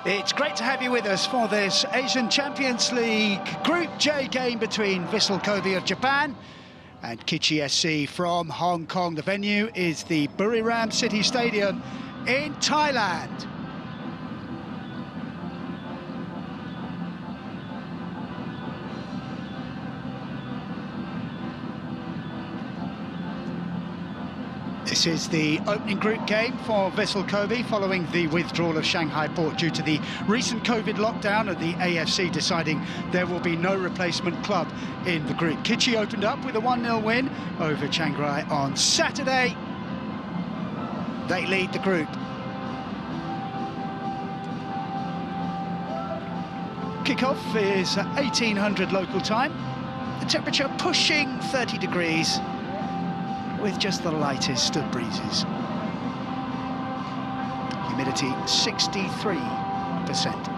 It's great to have you with us for this Asian Champions League Group J game between Vissel Kobe of Japan and Kitchee SC from Hong Kong. The venue is the Buriram City Stadium in Thailand. This is the opening group game for Vissel Kobe following the withdrawal of Shanghai Port due to the recent COVID lockdown and the AFC deciding there will be no replacement club in the group. Kitchee opened up with a 1-0 win over Chiang Rai on Saturday. They lead the group. Kickoff is 1800 local time. The temperature pushing 30 degrees. With just the lightest of breezes. Humidity 63%.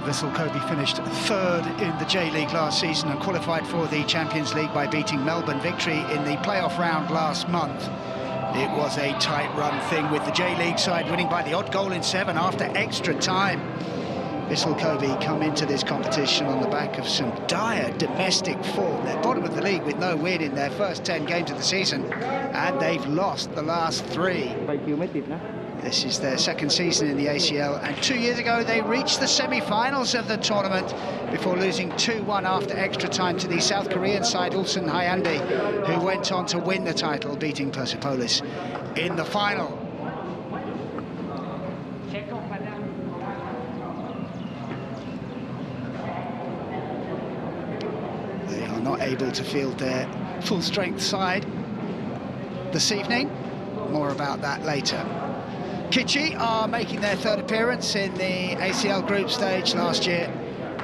Vissel Kobe finished third in the J-League last season and qualified for the Champions League by beating Melbourne Victory in the playoff round last month. It was a tight run thing with the J-League side winning by the odd goal in 7 after extra time. Vissel Kobe come into this competition on the back of some dire domestic form. They're bottom of the league with no win in their first 10 games of the season, and they've lost the last 3. This is their second season in the ACL, and 2 years ago they reached the semi-finals of the tournament before losing 2-1 after extra time to the South Korean side Ulsan Hyundai, who went on to win the title, beating Persepolis in the final. They are not able to field their full-strength side this evening. More about that later. Kitchee are making their third appearance in the ACL group stage. Last year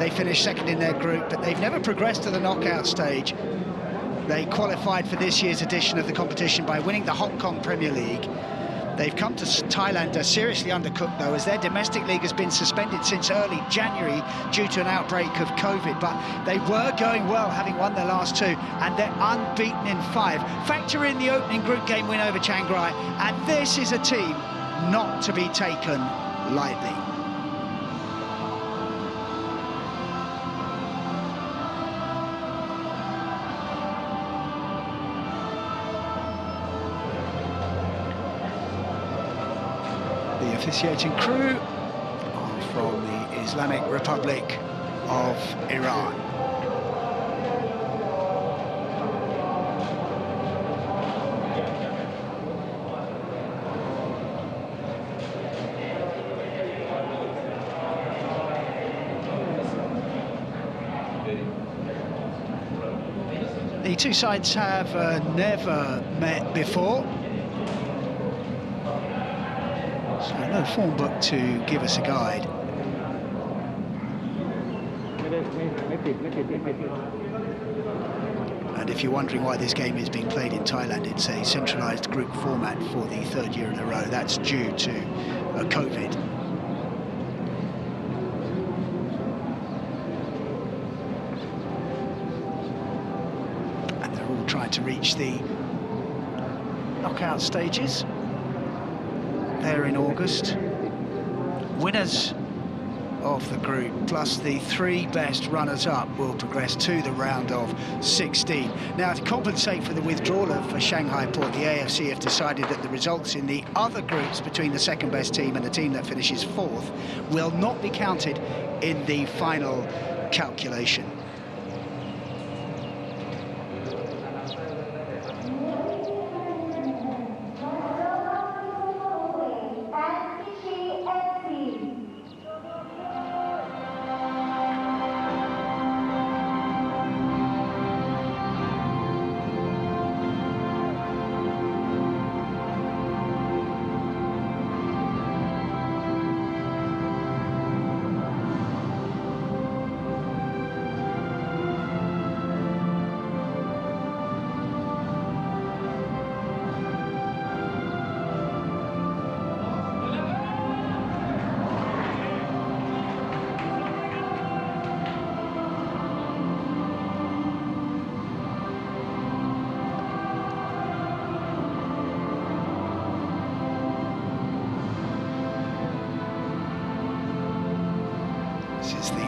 they finished second in their group, but they've never progressed to the knockout stage. They qualified for this year's edition of the competition by winning the Hong Kong Premier League. They've come to Thailand seriously undercooked though, as their domestic league has been suspended since early January due to an outbreak of COVID, but they were going well, having won their last 2, and they're unbeaten in 5. Factor in the opening group game win over Chiang Rai, and this is a team not to be taken lightly. The officiating crew are from the Islamic Republic of Iran. The two sides have never met before, so no form book to give us a guide. And if you're wondering why this game is being played in Thailand, it's a centralised group format for the 3rd year in a row. That's due to COVID. Trying to reach the knockout stages there in August. Winners of the group plus the 3 best runners-up will progress to the round of 16. Now, to compensate for the withdrawal of Shanghai Port, the AFC have decided that the results in the other groups between the second best team and the team that finishes 4th will not be counted in the final calculation.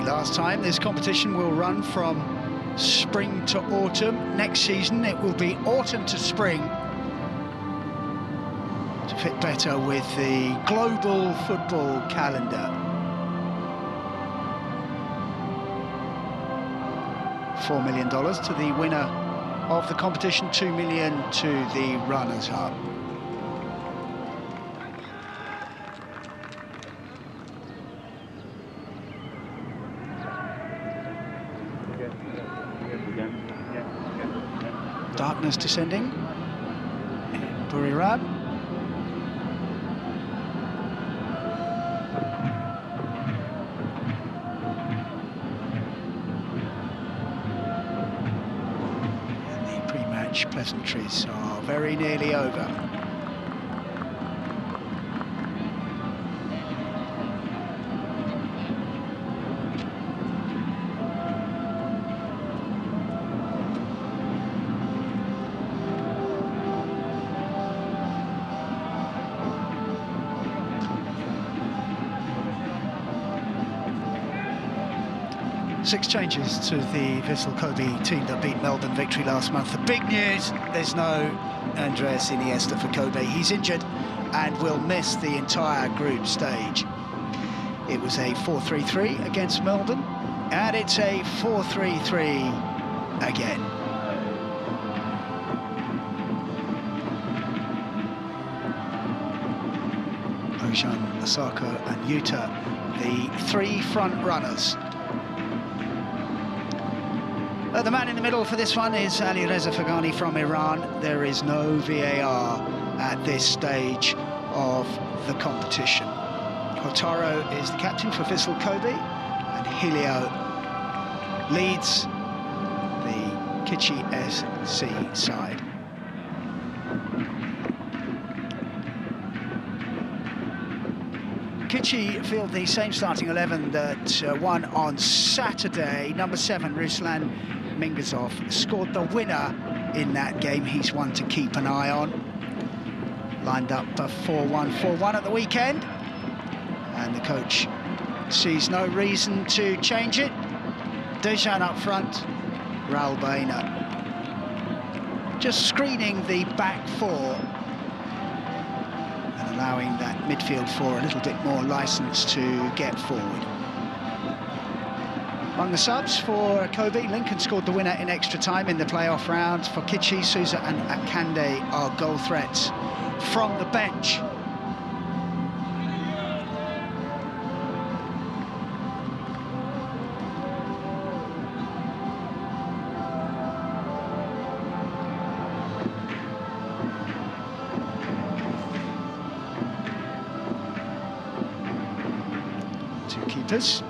last time. This competition will run from spring to autumn. Next season it will be autumn to spring, to fit better with the global football calendar. $4 million to the winner of the competition, $2 million to the runners-up. Darkness descending. Buriram. Pleasantries are very nearly over. Six changes to the Vissel Kobe team that beat Melbourne Victory last month. The big news, there's no Andreas Iniesta for Kobe. He's injured and will miss the entire group stage. It was a 4-3-3 against Melbourne, and it's a 4-3-3 again. Ocean, Osaka and Yuta, the three front runners. The man in the middle for this one is Ali Reza Fagani from Iran. There is no VAR at this stage of the competition. Hotaro is the captain for Vissel Kobe, and Helio leads the Kitchee SC side. Kitchee field the same starting 11 that won on Saturday. Number 7, Ruslan Mingazov, scored the winner in that game. He's one to keep an eye on. Lined up a 4-1-4-1 at the weekend, and the coach sees no reason to change it. Dejan up front, Raul Baena just screening the back four and allowing that midfield four a little bit more license to get forward. Among the subs for Kobe, Lincoln scored the winner in extra time in the playoff round. For Kitchee, Souza and Akande are goal threats from the bench. Two keepers.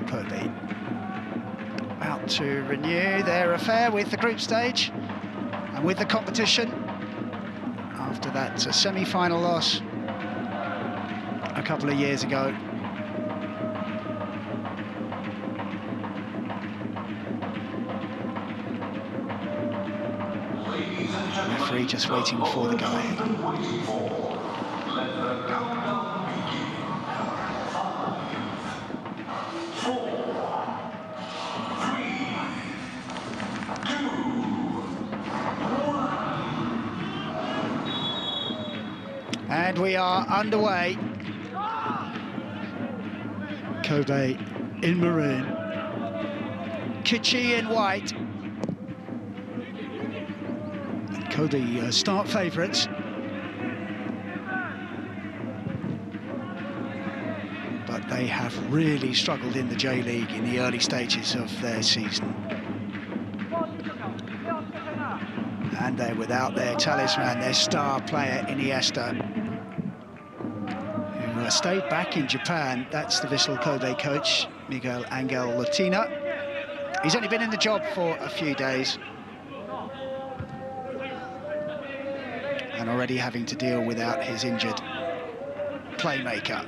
Kobe about to renew their affair with the group stage and with the competition after that semi-final loss a couple of years ago. The referee just waiting for the go-ahead. And we are underway. Kobe in maroon, Kitchee in white. And Kobe start favourites. But they have really struggled in the J-League in the early stages of their season. And they're without their talisman, their star player, Iniesta, who stayed back in Japan. That's the Vissel Kobe coach, Miguel Angel Latina. He's only been in the job for a few days, and already having to deal without his injured playmaker.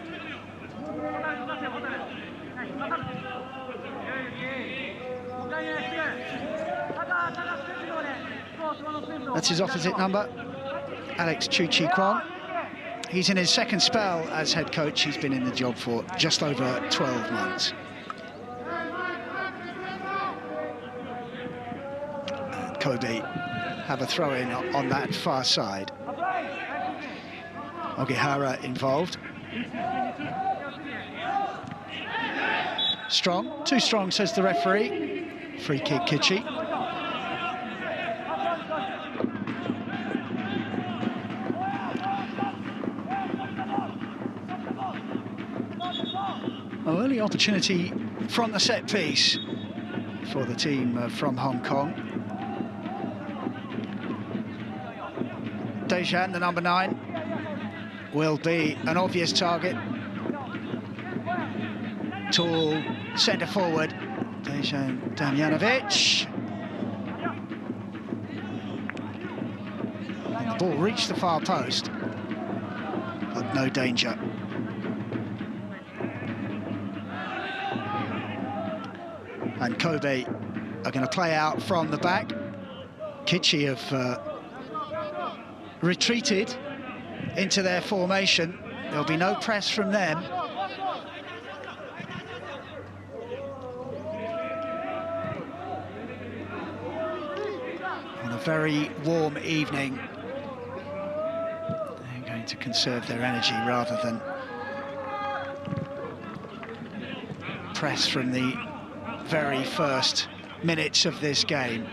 That's his opposite number, Alex Kitchee. He's in his second spell as head coach. He's been in the job for just over 12 months. And Kobe have a throw-in on that far side. Ogihara involved. Strong, too strong, says the referee. Free kick, Kitchee. Early opportunity from the set piece for the team from Hong Kong. Dejan, the number 9, will be an obvious target. Tall centre forward, Dejan Damjanovic. And the ball reached the far post, but no danger. And Kobe are going to play out from the back. Kitchee have retreated into their formation. There'll be no press from them. On a very warm evening, they're going to conserve their energy rather than press from the very first minutes of this game.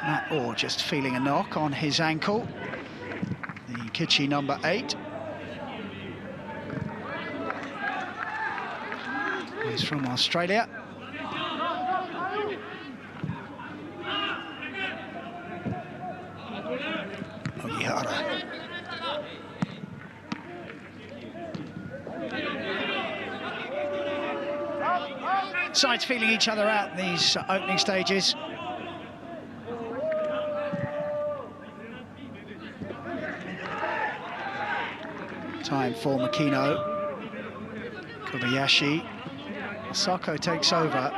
Matt Orr just feeling a knock on his ankle. The Kitchee number 8. He's from Australia. Ogihara. Sides feeling each other out in these opening stages. Time for Makino. Kobayashi. Sako takes over.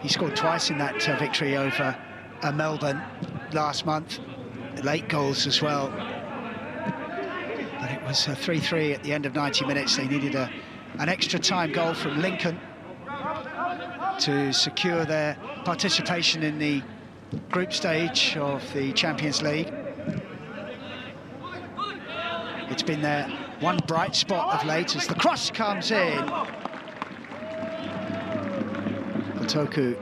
He scored twice in that victory over Melbourne last month, late goals as well. But it was 3-3 at the end of 90 minutes. They needed an extra time goal from Lincoln to secure their participation in the group stage of the Champions League. It's been their one bright spot of late as the cross comes in. Otoku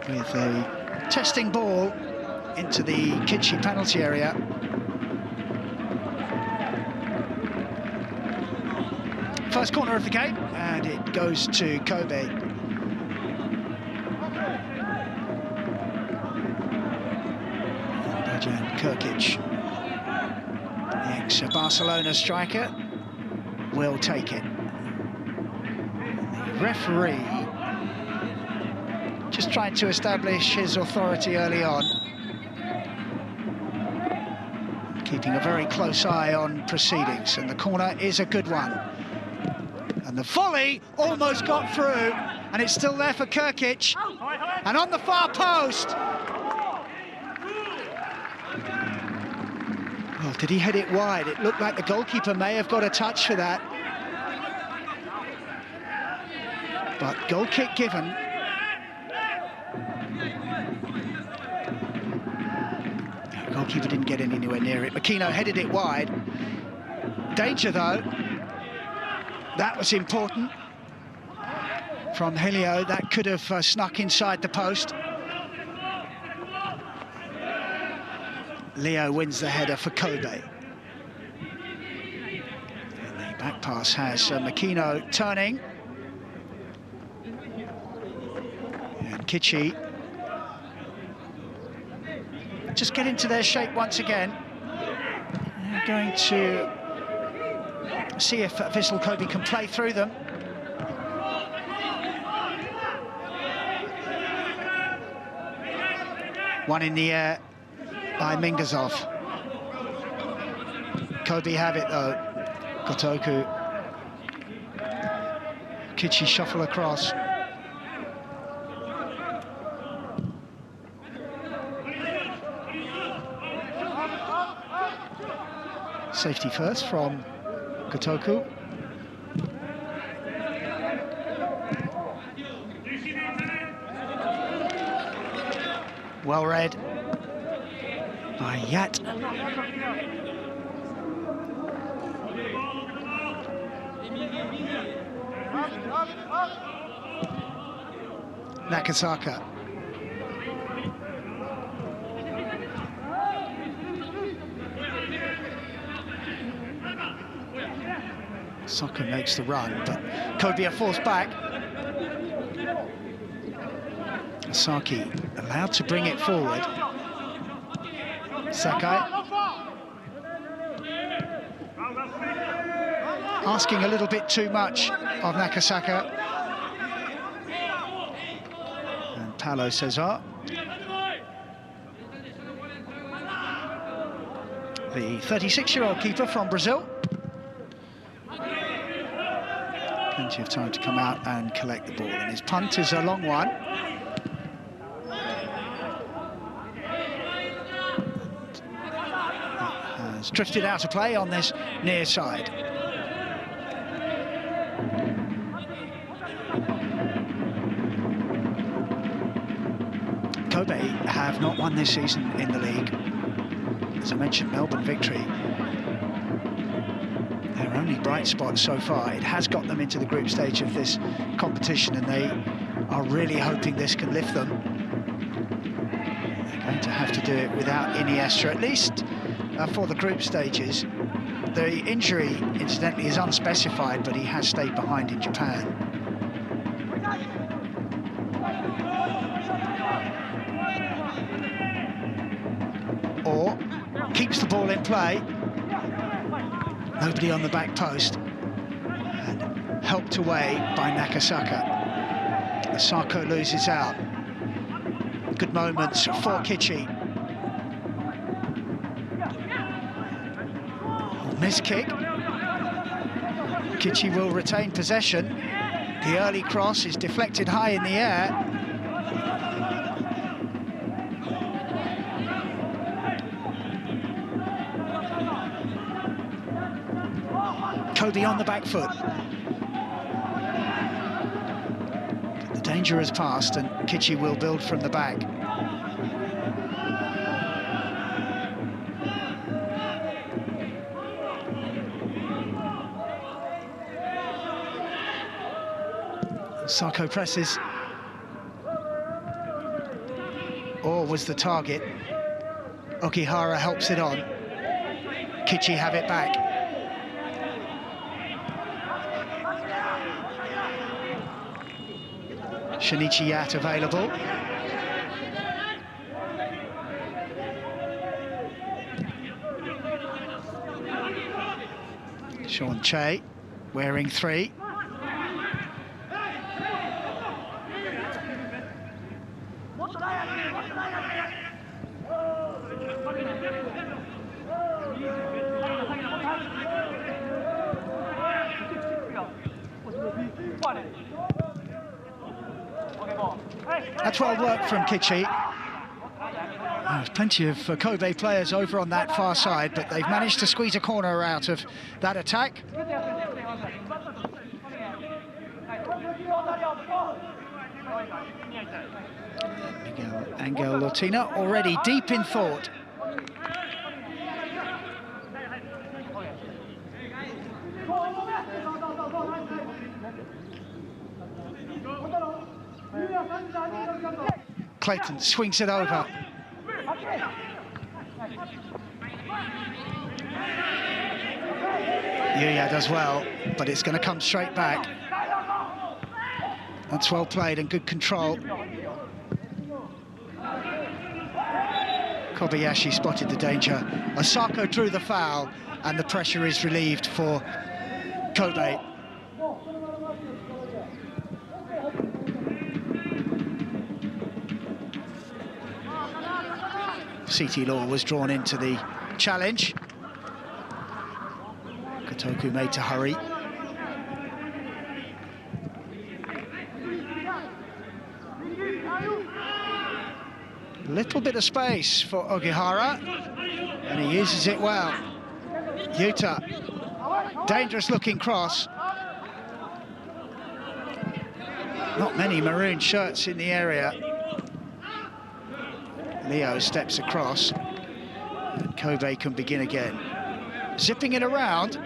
with a testing ball into the Kitchee penalty area. First corner of the game, and it goes to Kobe. Dejan Kirkic, the ex-Barcelona striker, will take it. The referee just trying to establish his authority early on, keeping a very close eye on proceedings, and the corner is a good one. And the volley almost got through, and it's still there for Kirkic, and on the far post. Well, did he head it wide? It looked like the goalkeeper may have got a touch for that. But goal kick given. The goalkeeper didn't get anywhere near it. Makino headed it wide. Danger, though. That was important from Helio. That could have snuck inside the post. Leo wins the header for Kobe. And the back pass has Makino turning. And Kitchee just get into their shape once again. They're going to see if Vissel Kobe can play through them. One in the air by Mingazov. Kobe have it though. Gotoku. Kitchee shuffle across. Safety first from Gotoku. Well read by Yat. Nakasaka. Saka makes the run, but Kobe are forced back. Saki allowed to bring it forward. Sakai asking a little bit too much of Nakasaka. And Paulo Cesar, the 36-year-old keeper from Brazil. Plenty of time to come out and collect the ball, and his punt is a long one. Has drifted out of play on this near side. Kobe have not won this season in the league. As I mentioned, Melbourne victory. Their only bright spot so far. It has got them into the group stage of this competition, and they are really hoping this can lift them. They're going to have to do it without Iniesta, at least for the group stages. The injury, incidentally, is unspecified, but he has stayed behind in Japan. Or keeps the ball in play. Nobody on the back post. And helped away by Nakasaka. Asako loses out. Good moments for Kitchee. Missed kick. Kitchee will retain possession. The early cross is deflected high in the air. Kobe on the back foot. The danger has passed, and Kitchee will build from the back. Sako presses. Or was the target. Okihara helps it on. Kitchee have it back. Shinichi Yat available. Sean Che wearing 3. That's well worked from Kitchee. There's plenty of Kobe players over on that far side, but they've managed to squeeze a corner out of that attack. Miguel Angel Lotina already deep in thought. Clayton swings it over. Yuya does well, but it's going to come straight back. That's well played and good control. Kobayashi spotted the danger. Osako drew the foul, and the pressure is relieved for Kobe. CT Law was drawn into the challenge. Kotoku made to hurry. Little bit of space for Ogihara, and he uses it well. Yuta, dangerous looking cross. Not many maroon shirts in the area. Leo steps across, and Kobe can begin again. Zipping it around.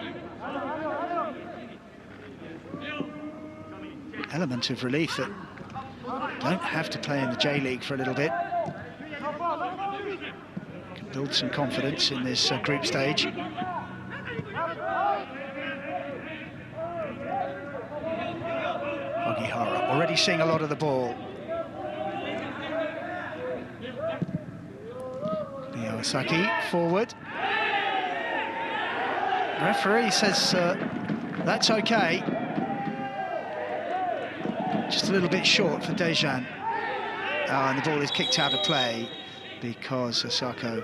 Element of relief that don't have to play in the J-League for a little bit. Can build some confidence in this group stage. Ogihara already seeing a lot of the ball. Miyawasaki forward. The referee says that's okay. Just a little bit short for Dejan. And the ball is kicked out of play because Osako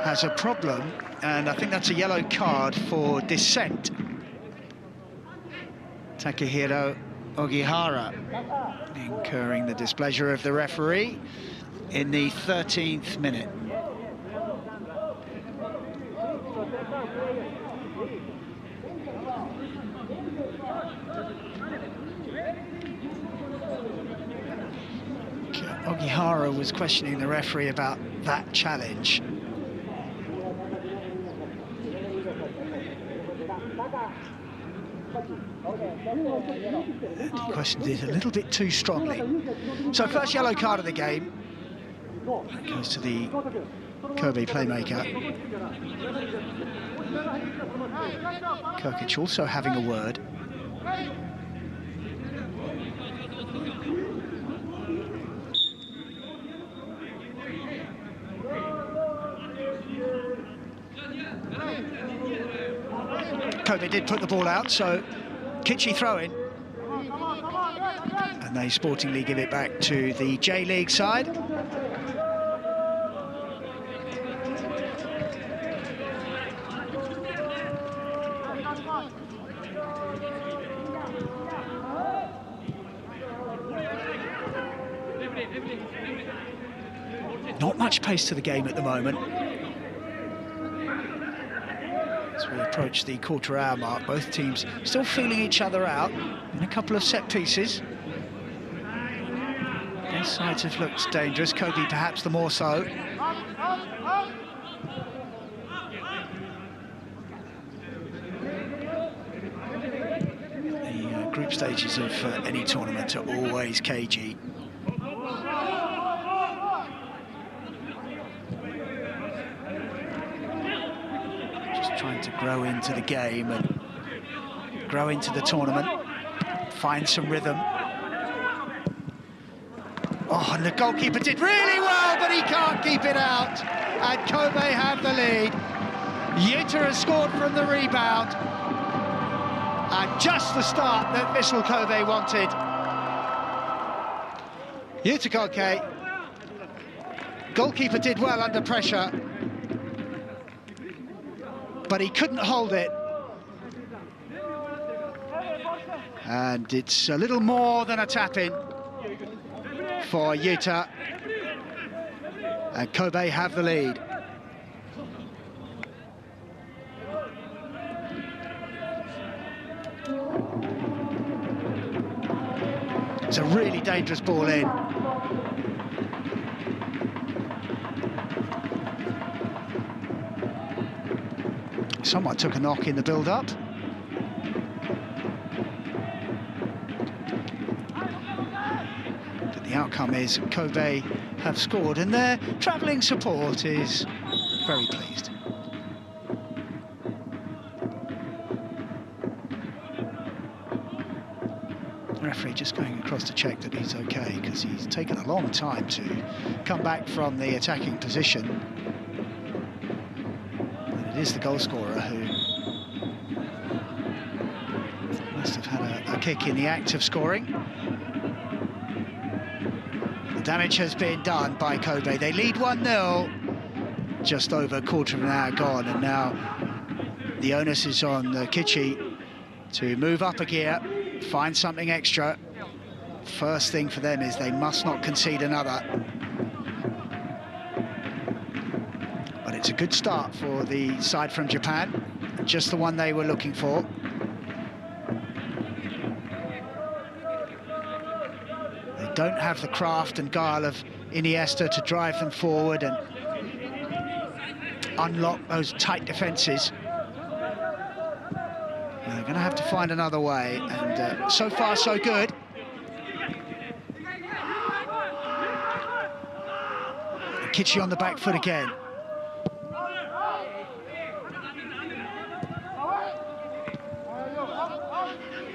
has a problem, and I think that's a yellow card for dissent. Takahiro Ogihara incurring the displeasure of the referee in the 13th minute. Ogihara was questioning the referee about that challenge. And he questioned it a little bit too strongly. So first yellow card of the game. That goes to the Kobe playmaker. Kirkic also having a word. Kobe did put the ball out, so Kitchee throw-in. And they sportingly give it back to the J-League side. Not much pace to the game at the moment. As we approach the quarter-hour mark, both teams still feeling each other out in a couple of set pieces. Both sides have looked dangerous, Kobe perhaps the more so. The group stages of any tournament are always cagey. Trying to grow into the game and grow into the tournament, find some rhythm. Oh, and the goalkeeper did really well, but he can't keep it out. And Kobe have the lead. Yuta has scored from the rebound. And just the start that Vissel Kobe wanted. Yuta Koke. Goalkeeper did well under pressure, but he couldn't hold it. And it's a little more than a tap-in for Yuta. And Kobe have the lead. It's a really dangerous ball in. Someone took a knock in the build-up. But the outcome is Kobe have scored, and their travelling support is very pleased. The referee just going across to check that he's okay, because he's taken a long time to come back from the attacking position. It is the goal scorer who must have had a kick in the act of scoring. The damage has been done by Kobe. They lead 1-0, just over a quarter of an hour gone, and now the onus is on Kitchee to move up a gear, find something extra. First thing for them is they must not concede another. But it's a good start for the side from Japan, just the one they were looking for. They don't have the craft and guile of Iniesta to drive them forward and unlock those tight defences. They're going to have to find another way, and so far so good. Kitchee on the back foot again.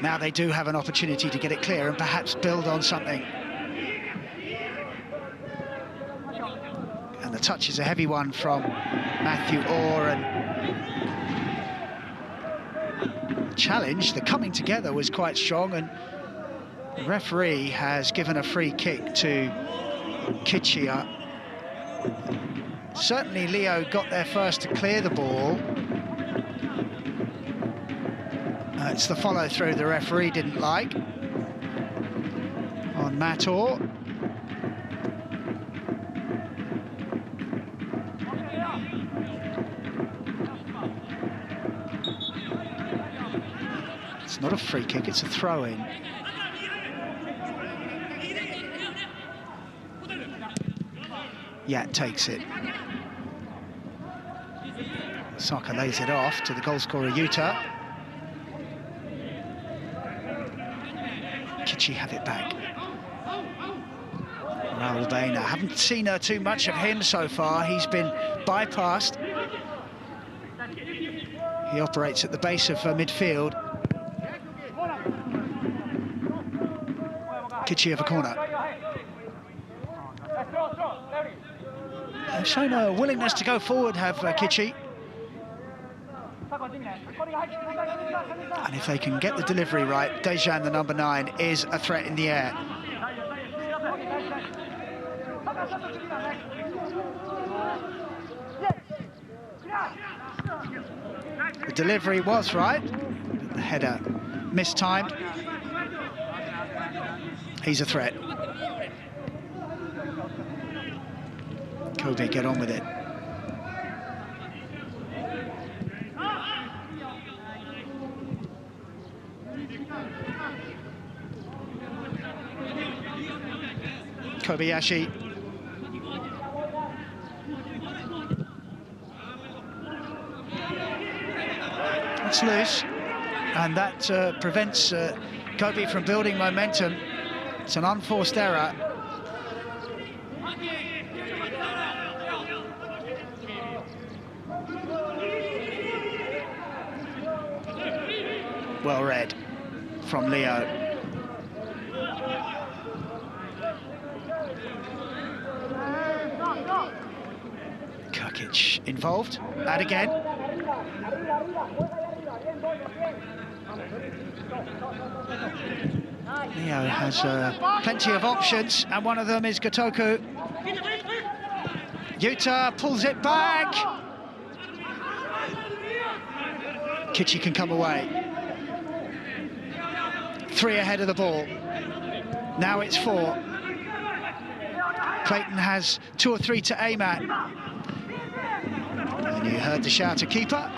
Now they do have an opportunity to get it clear and perhaps build on something. And the touch is a heavy one from Matthew Orr, and challenge, the coming together was quite strong, and the referee has given a free kick to Kitchee. Certainly Leo got there first to clear the ball. It's the follow-through the referee didn't like on Matt Orr. It's not a free kick, it's a throw-in. Yat takes it. Saka lays it off to the goalscorer Yuta. Kitchee have it back. Raul Baena, haven't seen too much of him so far. He's been bypassed. He operates at the base of midfield. Kitchee of a corner. They've shown a willingness to go forward, have Kitchee. And if they can get the delivery right, Dejan, the number 9, is a threat in the air. The delivery was right, but the header mistimed. He's a threat. Kobe, get on with it. Kobayashi. It's loose, and that prevents Kobe from building momentum. It's an unforced error. Well read from Leo. Kirkic involved, and again. Leo has plenty of options, and one of them is Gotoku. Yuta pulls it back. Kitchee can come away. 3 ahead of the ball. Now it's 4. Clayton has 2 or 3 to aim at. And you heard the shout to keeper.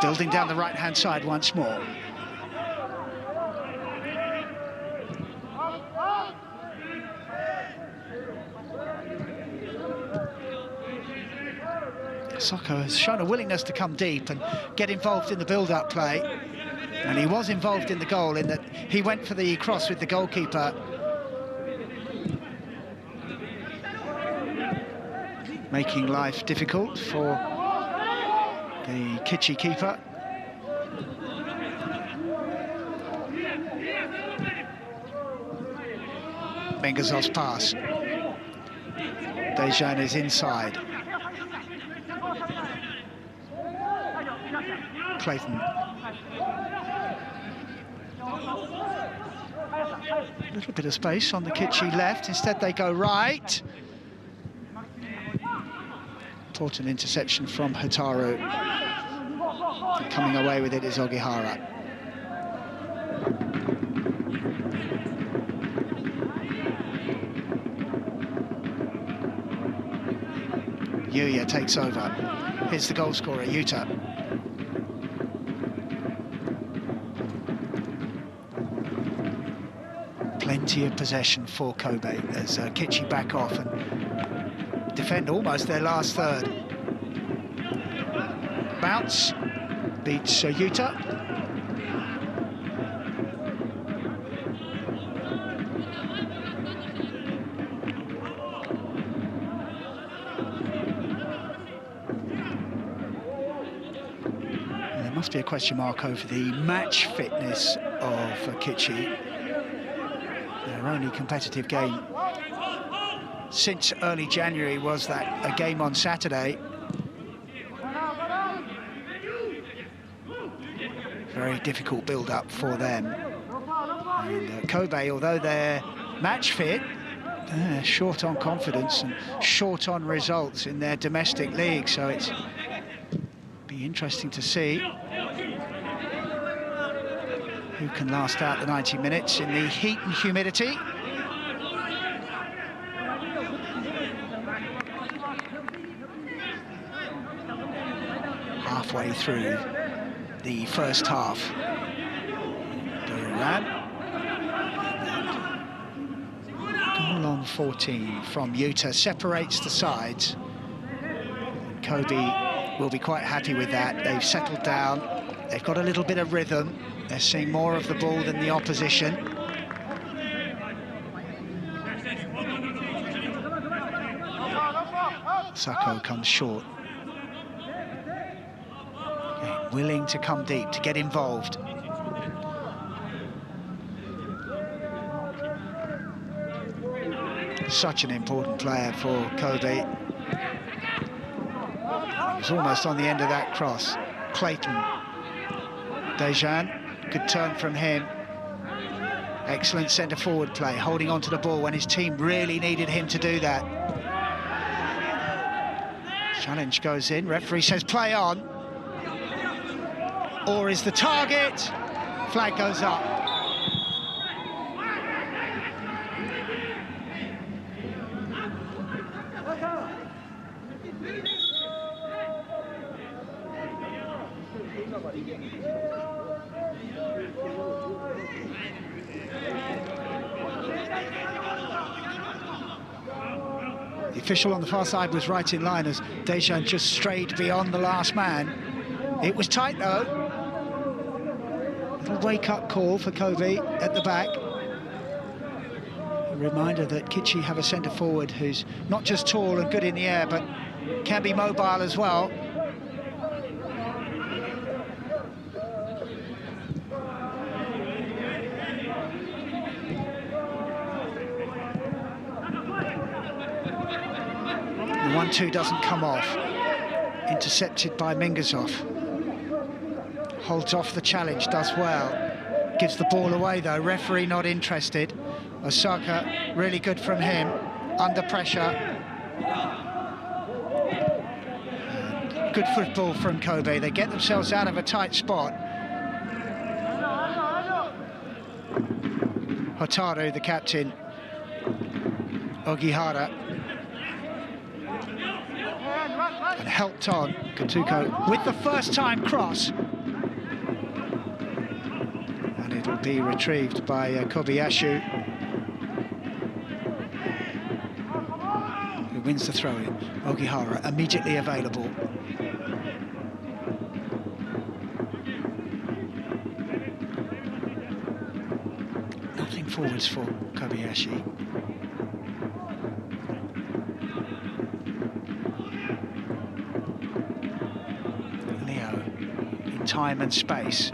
Building down the right-hand side once more. Soccer has shown a willingness to come deep and get involved in the build-up play. And he was involved in the goal in that he went for the cross with the goalkeeper. Making life difficult for the Kitchee keeper. Mingazov's pass. Dejan is inside. Clayton. A little bit of space on the Kitchee left. Instead, they go right. Important interception from Hotaru. And coming away with it is Ogihara. Yuya takes over. Here's the goal scorer, Yuta. Plenty of possession for Kobe as Kitchee back off and defend almost their last third. Bounce, beats Yuta. There must be a question mark over the match fitness of Kitchee. Their only competitive game since early January was a game on Saturday. Very difficult build-up for them. And Kobe, although they're match fit, they're short on confidence and short on results in their domestic league. So it's be interesting to see who can last out the 90 minutes in the heat and humidity. Halfway through the first half. Duran. Goal on 14 from Yuta separates the sides. Kobe will be quite happy with that. They've settled down. They've got a little bit of rhythm. They're seeing more of the ball than the opposition. Sako comes short. Okay, willing to come deep, to get involved. Such an important player for Kobe. He was almost on the end of that cross. Clayton. Dejan. Good turn from him. Excellent centre-forward play, holding on to the ball when his team really needed him to do that. Challenge goes in, referee says play on. Or is the target? Flag goes up. The official on the far side was right in line as Dejan just strayed beyond the last man. It was tight though. Little wake-up call for Kobe at the back. A reminder that Kitchee have a centre-forward who's not just tall and good in the air, but can be mobile as well. The 1-2 doesn't come off. Intercepted by Mingazov. Holds off the challenge, does well. Gives the ball away though, referee not interested. Osaka, really good from him, under pressure. And good football from Kobe. They get themselves out of a tight spot. Hotaru, the captain. Ogihara. And helped on, Katuko, with the first-time cross. And it'll be retrieved by Kobayashi, who wins the throw-in. Ogihara immediately available. Nothing forwards for Kobayashi. Time and space.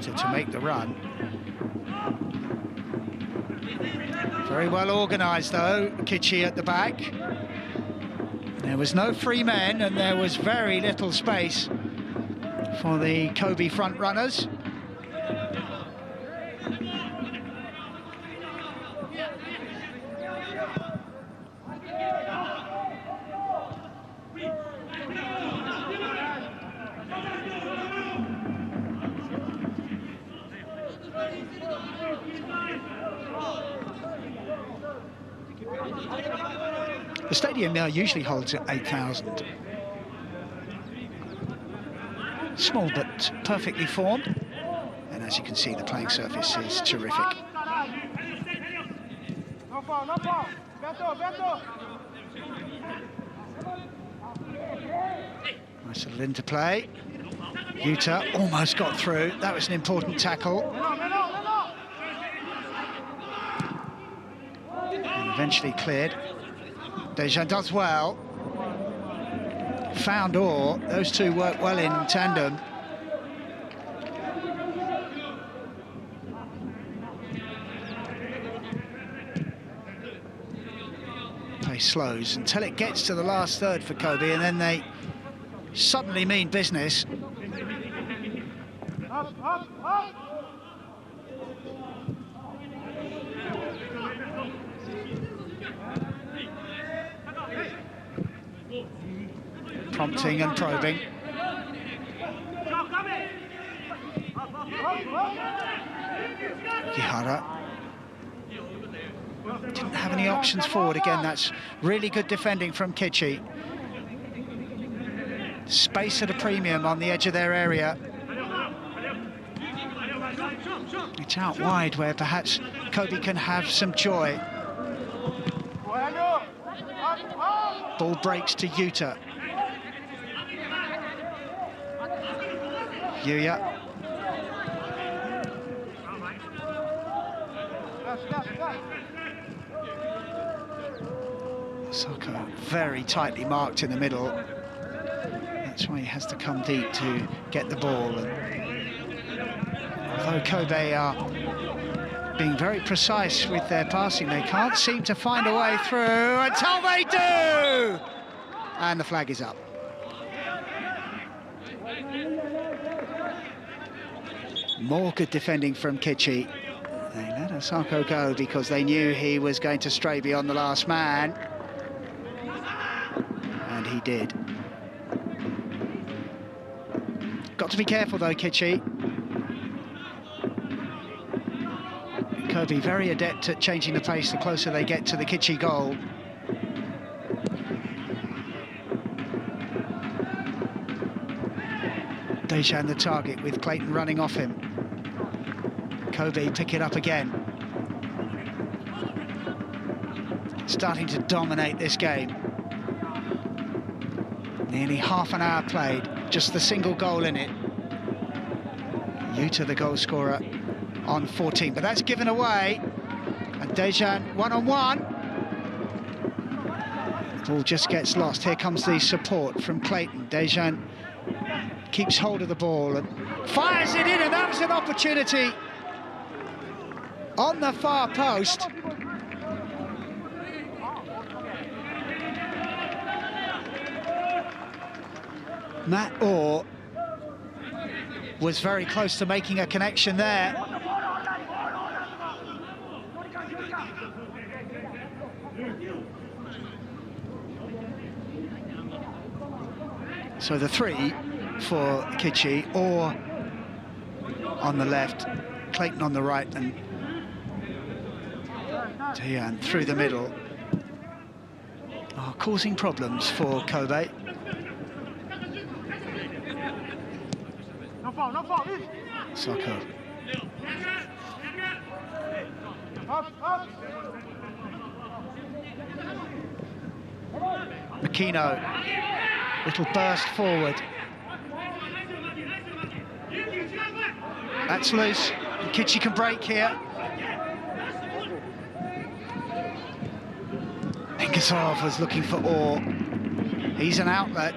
Yuta to make the run. Very well organised though, Kitchee at the back. There was no free men and there was very little space for the Kobe front runners. The stadium now usually holds at 8,000. Small but perfectly formed. And as you can see, the playing surface is terrific. Nice little interplay. Yuta almost got through. That was an important tackle. And eventually cleared. Dejan does well. Found Orr. Those two work well in tandem. Play slows until it gets to the last third for Kobe, and then they suddenly mean business. Prompting and probing. Gihara didn't have any options forward. Again, that's really good defending from Kitchee. Space at a premium on the edge of their area. It's out wide where perhaps Kobe can have some joy. Ball breaks to Yuta. Yuya. Sako very tightly marked in the middle. That's why he has to come deep to get the ball. And although Kobe are being very precise with their passing, they can't seem to find a way through until they do! And the flag is up. More good defending from Kitchee. They let Osako go because they knew he was going to stray beyond the last man. And he did. Got to be careful though, Kitchee. Kobe very adept at changing the pace the closer they get to the Kitchee goal. Dejan the target with Clayton running off him. Kobe pick it up again. Starting to dominate this game. Nearly half an hour played, just the single goal in it. Yuta the goal scorer on 14, but that's given away. And Dejan one-on-one. The ball just gets lost. Here comes the support from Clayton. Dejan keeps hold of the ball and fires it in, and that was an opportunity on the far post. Matt Orr was very close to making a connection there. So the three for Kitchee, Orr on the left, Clayton on the right, and Dejan through the middle are causing problems for Kobe. Sako. Makino, little burst forward. That's loose. Kitchee can break here. Ingasov was looking for Orr. He's an outlet.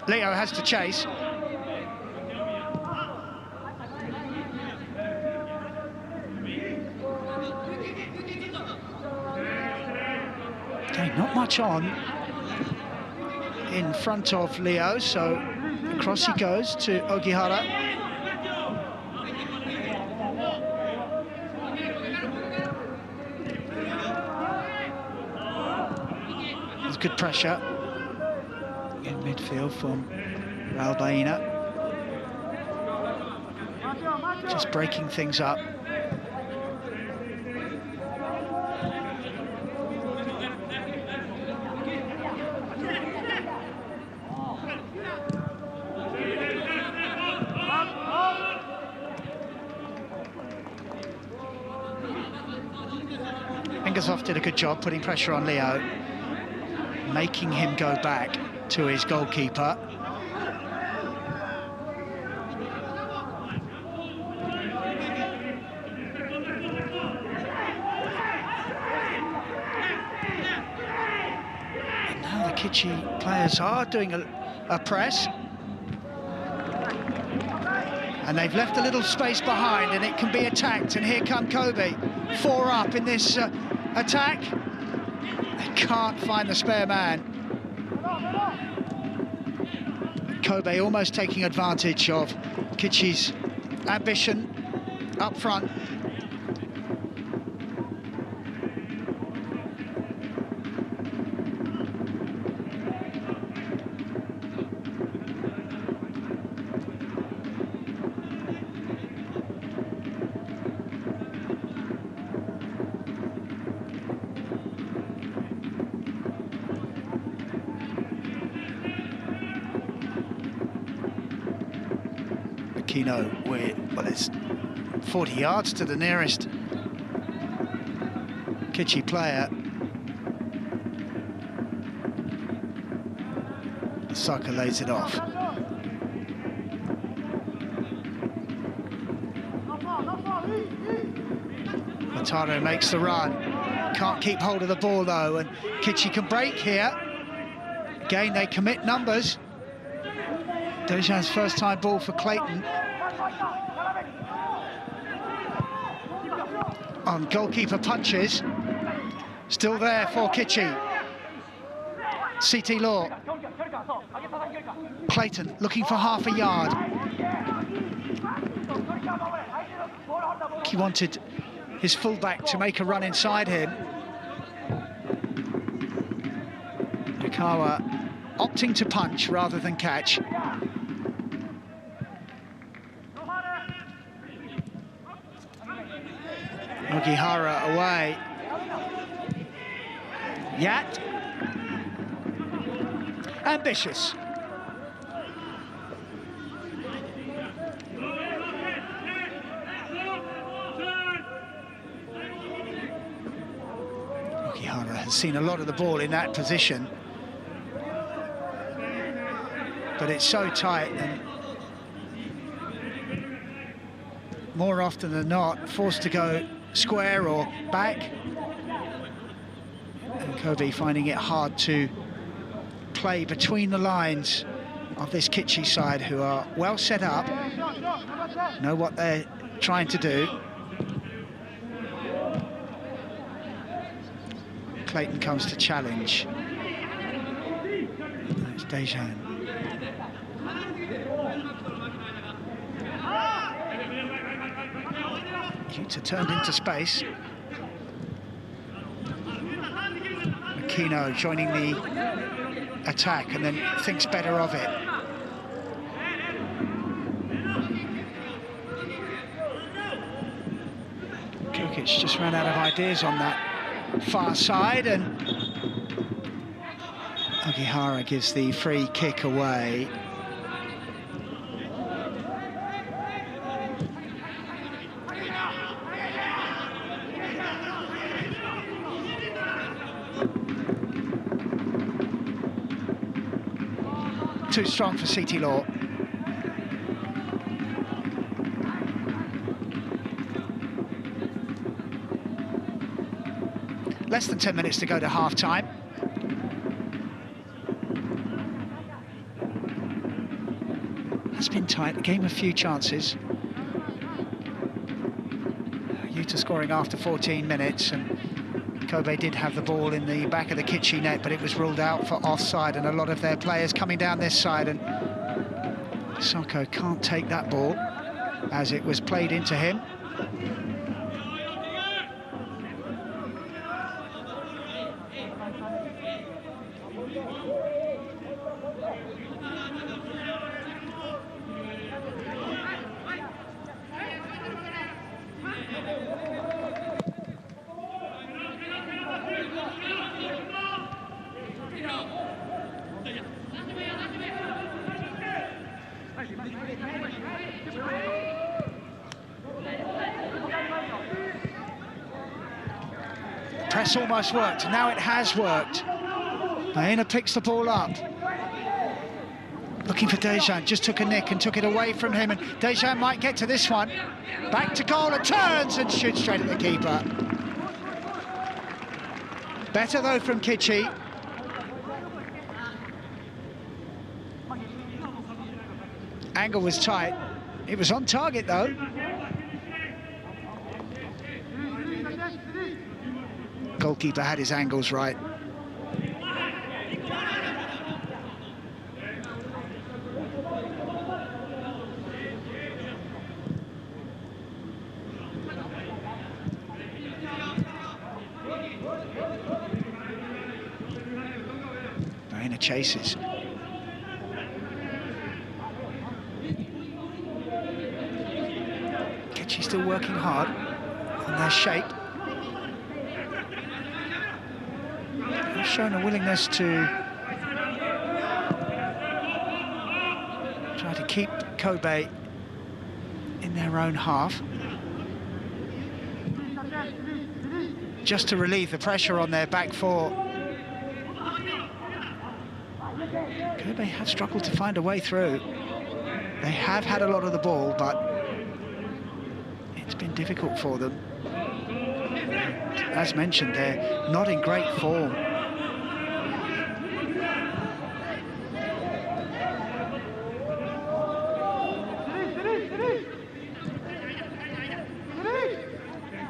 Leo has to chase. Okay, not much on in front of Leo, so across he goes to Ogihara. There's good pressure in midfield from Raul Baena. Just breaking things up. Fingersoff did a good job putting pressure on Leo, making him go back to his goalkeeper. And now the Kitchee players are doing a press. And they've left a little space behind, and it can be attacked. And here come Kobe, 4 up in this attack. They can't find the spare man. Kobe almost taking advantage of Kitchee's ambition up front. Well, it's 40 yards to the nearest Kitchee player. Saka lays it off. Mataro makes the run. Can't keep hold of the ball though, and Kitchee can break here. Again, they commit numbers. Dejan's first time ball for Clayton. On goalkeeper punches, still there for Kitchee. CT Law. Clayton looking for half a yard. He wanted his fullback to make a run inside him. Nakawa opting to punch rather than catch. Ogihara away. Yat. Ambitious. Ogihara has seen a lot of the ball in that position, but it's so tight, and more often than not forced to go square or back. And Kobe finding it hard to play between the lines of this Kitchee side, who are well set up, know what they're trying to do. Clayton comes to challenge. It's Dejan. Yuta turned into space. Aquino joining the attack and then thinks better of it. Kukic just ran out of ideas on that far side, and Ogihara gives the free kick away. Too strong for CT Law. Less than 10 minutes to go to half-time. It's been tight, the game a few chances. Utah scoring after 14 minutes, and Kobe did have the ball in the back of the Kitchee net, but it was ruled out for offside, and a lot of their players coming down this side, and Sako can't take that ball as it was played into him. Press almost worked, now it has worked. Maena picks the ball up. Looking for Dejan, just took a nick and took it away from him, and Dejan might get to this one. Back to goal and turns and shoots straight at the keeper. Better though from Kitchee. Angle was tight. It was on target though. Goalkeeper had his angles right. Maena chases. Kitchee still working hard on their shape. They've shown a willingness to try to keep Kobe in their own half, just to relieve the pressure on their back four. Kobe have struggled to find a way through. They have had a lot of the ball, but it's been difficult for them. As mentioned, they're not in great form.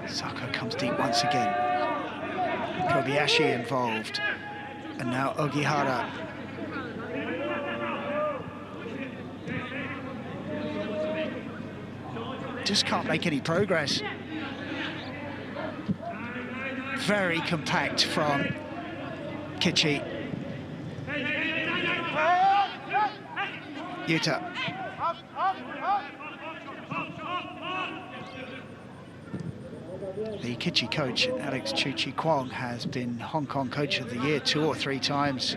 Sako comes deep once again. Kobayashi involved. And now Ogihara. Just can't make any progress. Very compact from Kitchee. Utah. The Kitchee coach, Alex Chuchi Kwong, has been Hong Kong Coach of the Year 2 or 3 times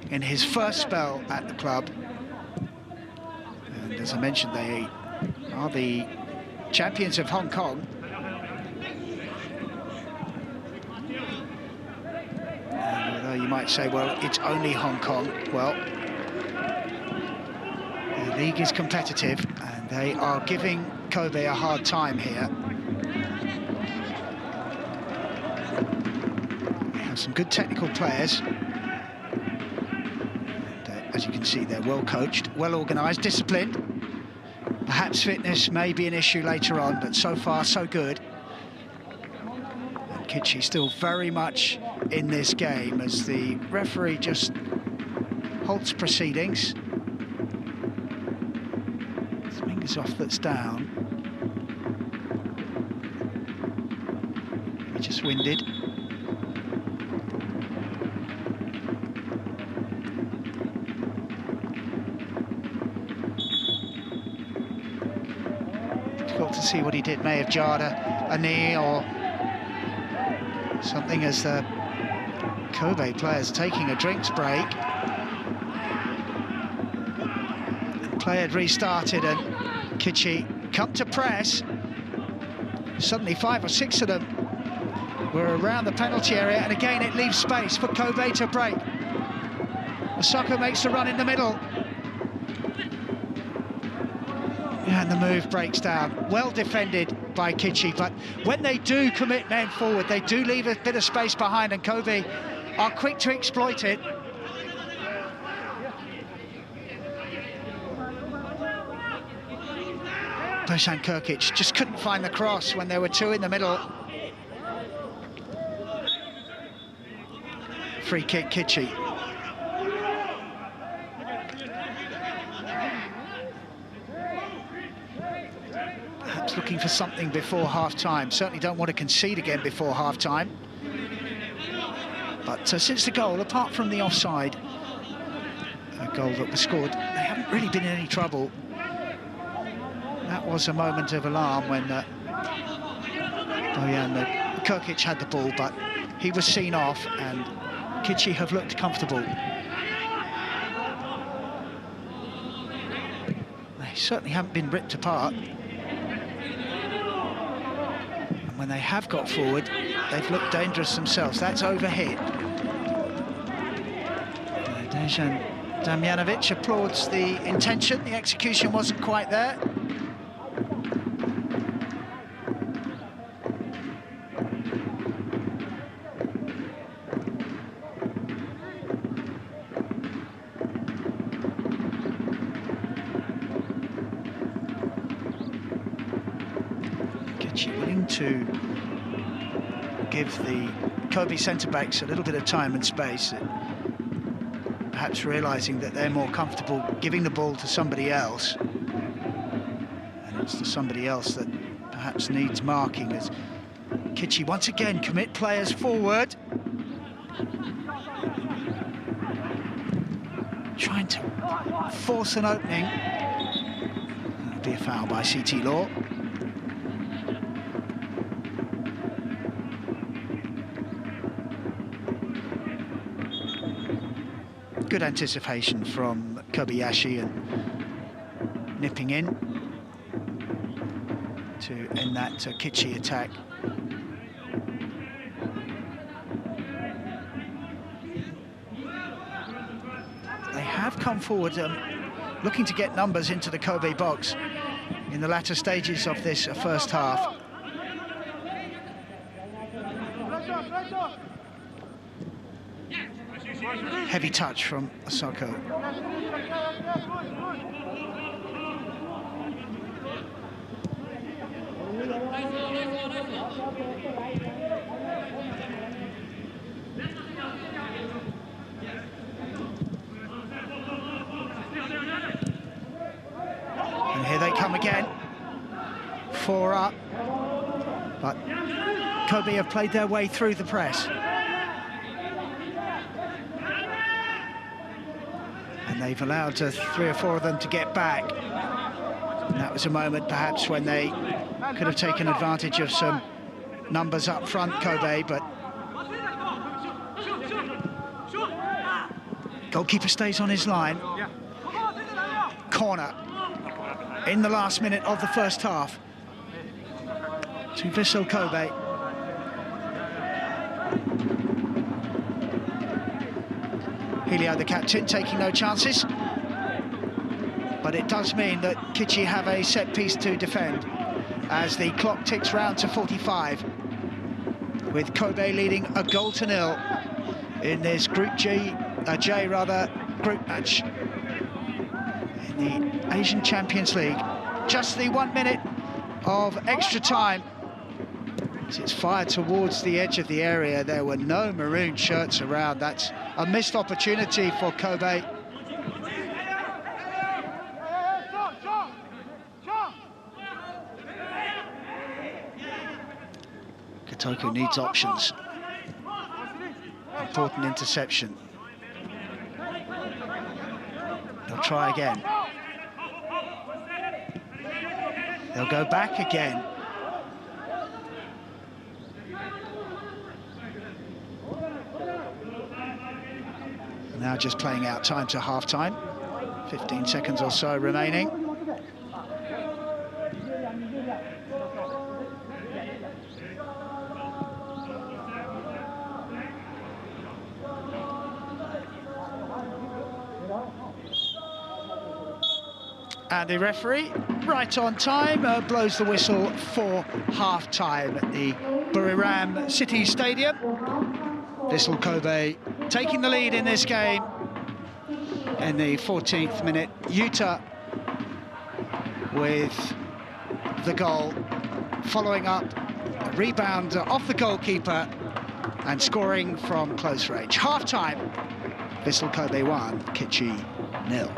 in his first spell at the club. And as I mentioned, they are the champions of Hong Kong. And although you might say, well, it's only Hong Kong, well, the league is competitive and they are giving Kobe a hard time here. They have some good technical players. And, as you can see, they're well coached, well organised, disciplined. Perhaps fitness may be an issue later on, but so far so good. And Kitchee still very much in this game as the referee just halts proceedings. His fingers off, that's down. He just winded. Difficult to see what he did. May have jarred a knee or something as the Kobe players taking a drinks break. And play had restarted and Kitchee come to press. Suddenly 5 or 6 of them were around the penalty area, and again it leaves space for Kobe to break. Osako makes the run in the middle. And the move breaks down. Well defended by Kitchee, but when they do commit men forward, they do leave a bit of space behind, and Kobe are quick to exploit it. Dusan Kirkic just couldn't find the cross when there were two in the middle. Free kick, Kitchee. Perhaps looking for something before half-time. Certainly don't want to concede again before half-time. But since the goal, apart from the offside, a goal that was scored, they haven't really been in any trouble. That was a moment of alarm when Kirkic had the ball, but he was seen off, and Kitchee have looked comfortable. They certainly haven't been ripped apart. And when they have got forward, they've looked dangerous themselves. That's overhit. Dejan Damjanovic applauds the intention. The execution wasn't quite there. Willing to give the Kobe centre-backs a little bit of time and space, perhaps realising that they're more comfortable giving the ball to somebody else, and it's to somebody else that perhaps needs marking, as Kitchee once again commit players forward, trying to force an opening. That'll be a foul by CT Law. Good anticipation from Kobayashi and nipping in to end that Kitchee attack. They have come forward looking to get numbers into the Kobe box in the latter stages of this first half. Heavy touch from Osako. And here they come again. 4 up. But Kobe have played their way through the press. And they've allowed 3 or 4 of them to get back. And that was a moment perhaps when they could have taken advantage of some numbers up front, Kobe, but goalkeeper stays on his line. Corner in the last minute of the first half to Vissel Kobe. Helio, the captain, taking no chances. But it does mean that Kitchee have a set piece to defend as the clock ticks round to 45, with Kobe leading a 0 in this Group J group match in the Asian Champions League. Just the 1 minute of extra time. As it's fired towards the edge of the area. There were no maroon shirts around. That's a missed opportunity for Kobe. Kotoko needs options. Important interception. They'll try again. They'll go back again. Now just playing out time to half-time. 15 seconds or so remaining. And the referee, right on time, blows the whistle for half-time at the Buriram City Stadium. Vissel Kobe taking the lead in this game. In the 14th minute, Utah with the goal, following up a rebound off the goalkeeper and scoring from close range. Half-time, Vissel Kobe 1, Kitchee 0.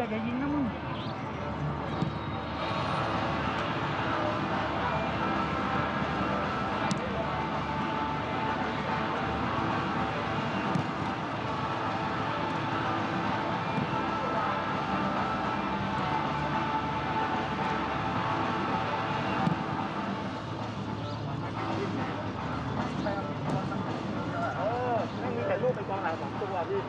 อย่ายิงนะมึง ไม่มีแต่ลูกเป็นกองหลัง2 ตัวพี่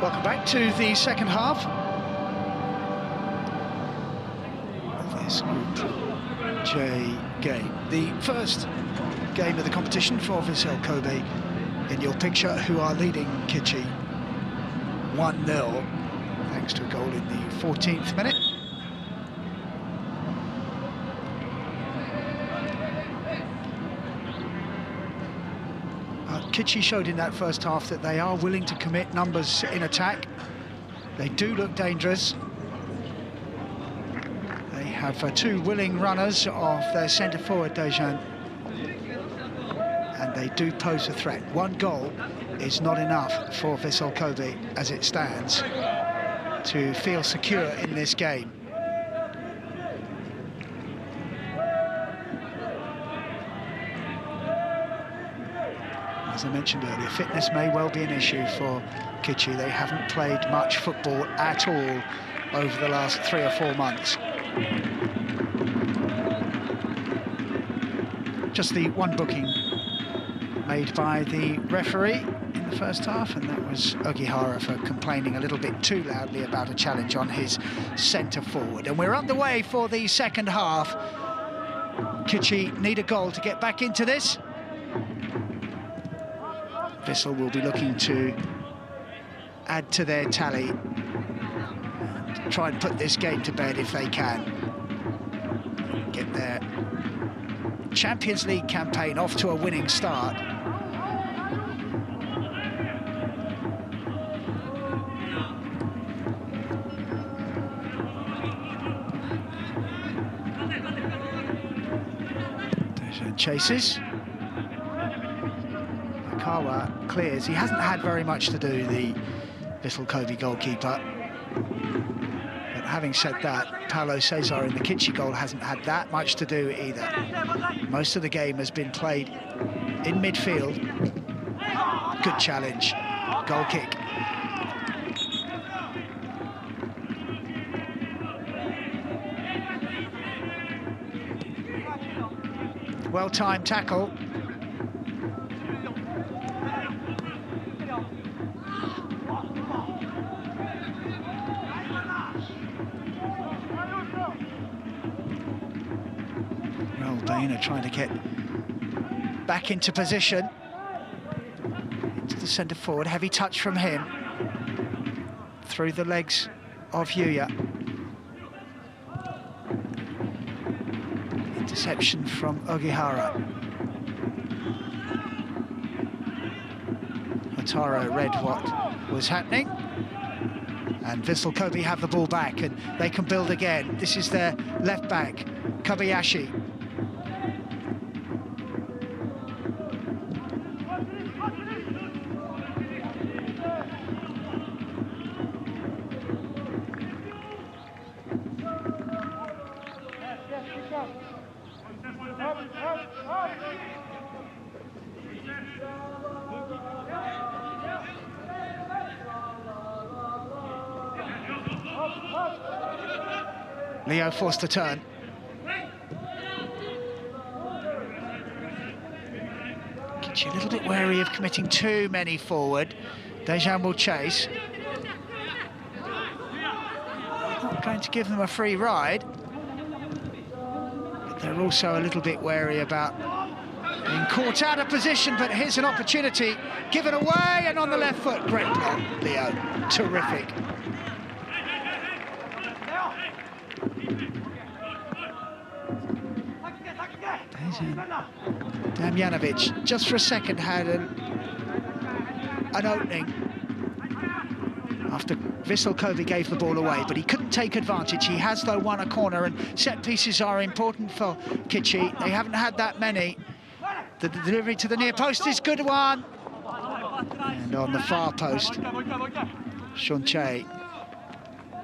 Welcome back to the second half of this Group J game. The first game of the competition for Vissel Kobe in your picture, who are leading Kitchee 1-0, thanks to a goal in the 14th minute. Kitchee showed in that first half that they are willing to commit numbers in attack. They do look dangerous. They have two willing runners of their centre-forward, Dejan, and they do pose a threat. One goal is not enough for Vissel Kobe as it stands to feel secure in this game. As I mentioned earlier, fitness may well be an issue for Kitchee. They haven't played much football at all over the last 3 or 4 months. Just the one booking made by the referee in the first half, and that was Ogihara for complaining a little bit too loudly about a challenge on his centre forward. And we're underway for the second half. Kitchee need a goal to get back into this. Vissel will be looking to add to their tally and try and put this game to bed if they can. Get their Champions League campaign off to a winning start. Dejan chases. Kawa clears. He hasn't had very much to do, the Vissel Kobe goalkeeper. But having said that, Paulo Cesar in the Kitchee goal hasn't had that much to do either. Most of the game has been played in midfield. Good challenge. Goal kick. Well-timed tackle. Trying to get back into position. Into the centre forward, heavy touch from him. Through the legs of Yuya. Interception from Ogihara. Hataro read what was happening. And Vissel Kobe have the ball back and they can build again. This is their left back, Kobayashi. Leo forced to turn. Kitchee a little bit wary of committing too many forward. Dejan will chase. Not going to give them a free ride. But they're also a little bit wary about being caught out of position, but here's an opportunity. Given away, and on the left foot. Great block, Leo. Terrific. Damjanovic, just for a second, had an opening after Vissel Kobe gave the ball away, but he couldn't take advantage. He has, though, won a corner, and set pieces are important for Kitchee. They haven't had that many. The delivery to the near post is good one. And on the far post, Shonche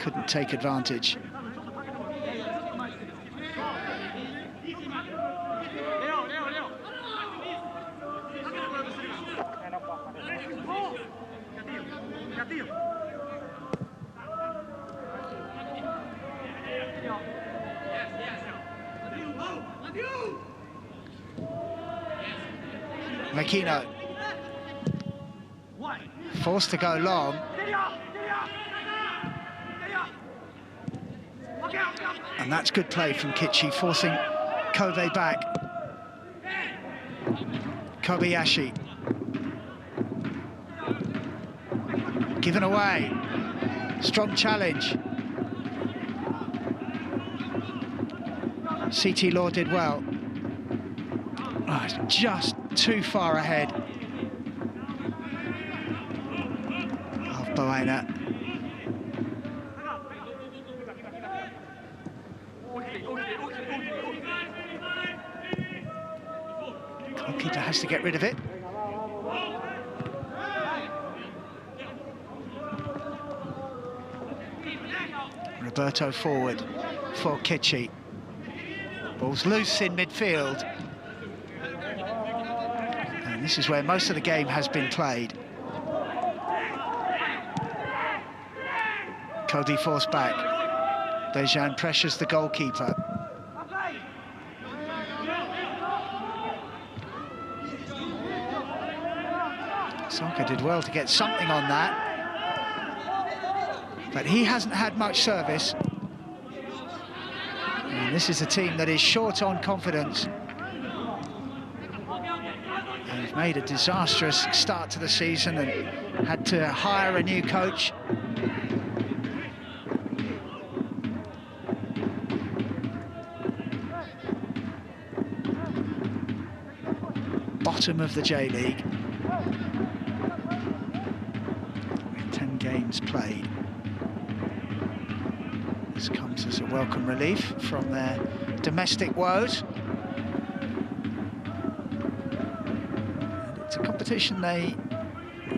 couldn't take advantage. Makino forced to go long. And that's good play from Kitchee, forcing Kobe back. Kobayashi. Given away. Strong challenge. CT Law did well. Oh, it's just too far ahead of Boena. Goalkeeper has to get rid of it. Roberto forward for Kitchee. Ball's loose in midfield. And this is where most of the game has been played. Kobe forced back. Dejan pressures the goalkeeper. Saka did well to get something on that. But he hasn't had much service. And this is a team that is short on confidence. They've made a disastrous start to the season and had to hire a new coach. Bottom of the J-League. 10 games played. This comes as a welcome relief from their domestic woes. And it's a competition they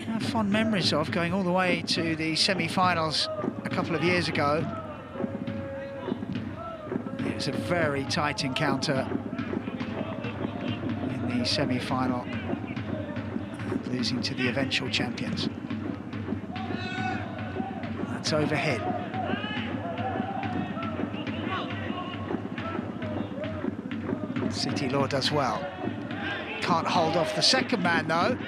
have fond memories of, going all the way to the semi-finals a couple of years ago. It was a very tight encounter in the semi-final, losing to the eventual champions. That's overhead. City Law does well. Can't hold off the second man, though.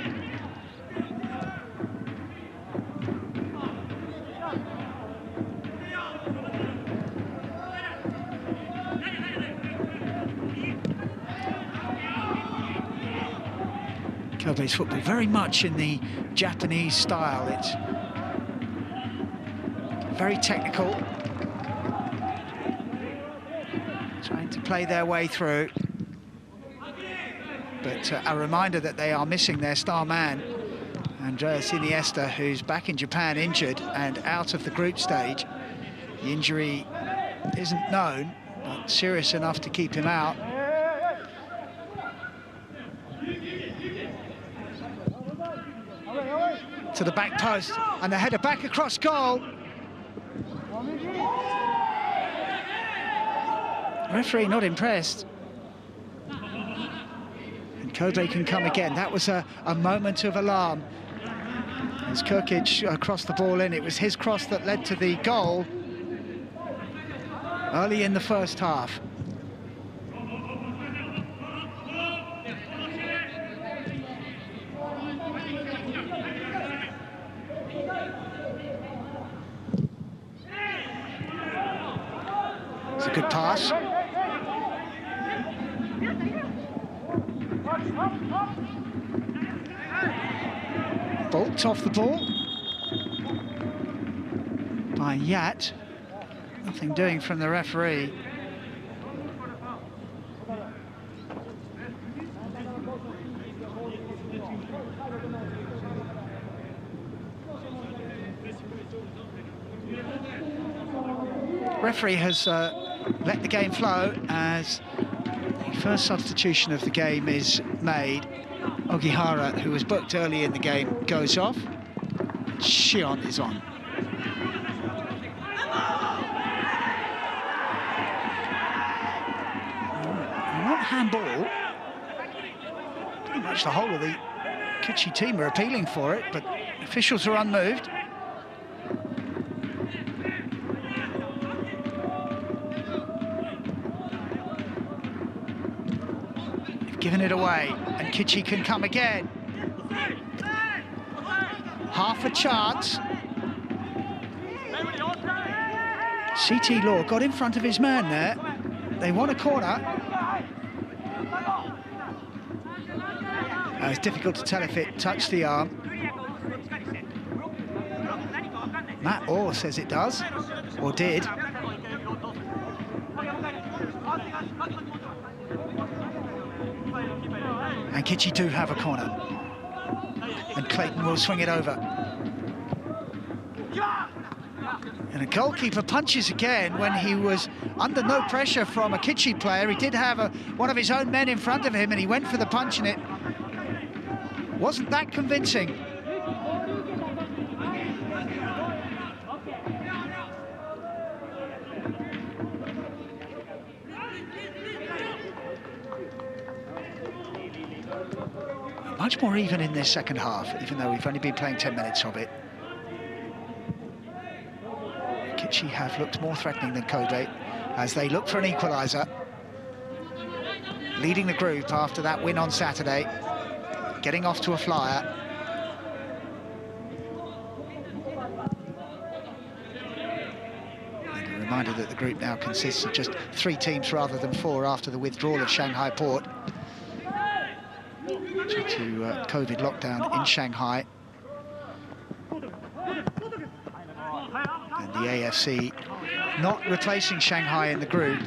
Kobe's football very much in the Japanese style. It's very technical. Trying to play their way through. But a reminder that they are missing their star man, Andreas Iniesta, who's back in Japan injured and out of the group stage. The injury isn't known, but serious enough to keep him out. To the back post, and the header back across goal. Referee not impressed. And Kobe can come again. That was a moment of alarm. As Kirkic crossed the ball in, it was his cross that led to the goal early in the first half. It's a good pass. Bolt off the ball by Yat. Nothing doing from the referee. Referee has let the game flow as the first substitution of the game is made. Ogihara, who was booked early in the game, goes off. Shion is on. Not handball. Pretty much the whole of the Kitchee team are appealing for it, but officials are unmoved. Giving it away, and Kitchee can come again. Half a chance. CT Law got in front of his man there. They want a corner. It's difficult to tell if it touched the arm. Matt Orr says it does, or did. And Kitchee do have a corner. And Clayton will swing it over. And a goalkeeper punches again when he was under no pressure from a Kitchee player. He did have one of his own men in front of him, and he went for the punch, and it wasn't that convincing. Much more even in this second half, even though we've only been playing 10 minutes of it. Kitchee have looked more threatening than Kobe as they look for an equaliser. Leading the group after that win on Saturday, getting off to a flyer. And a reminder that the group now consists of just 3 teams rather than 4 after the withdrawal of Shanghai Port due to COVID lockdown in Shanghai. And the AFC not replacing Shanghai in the group.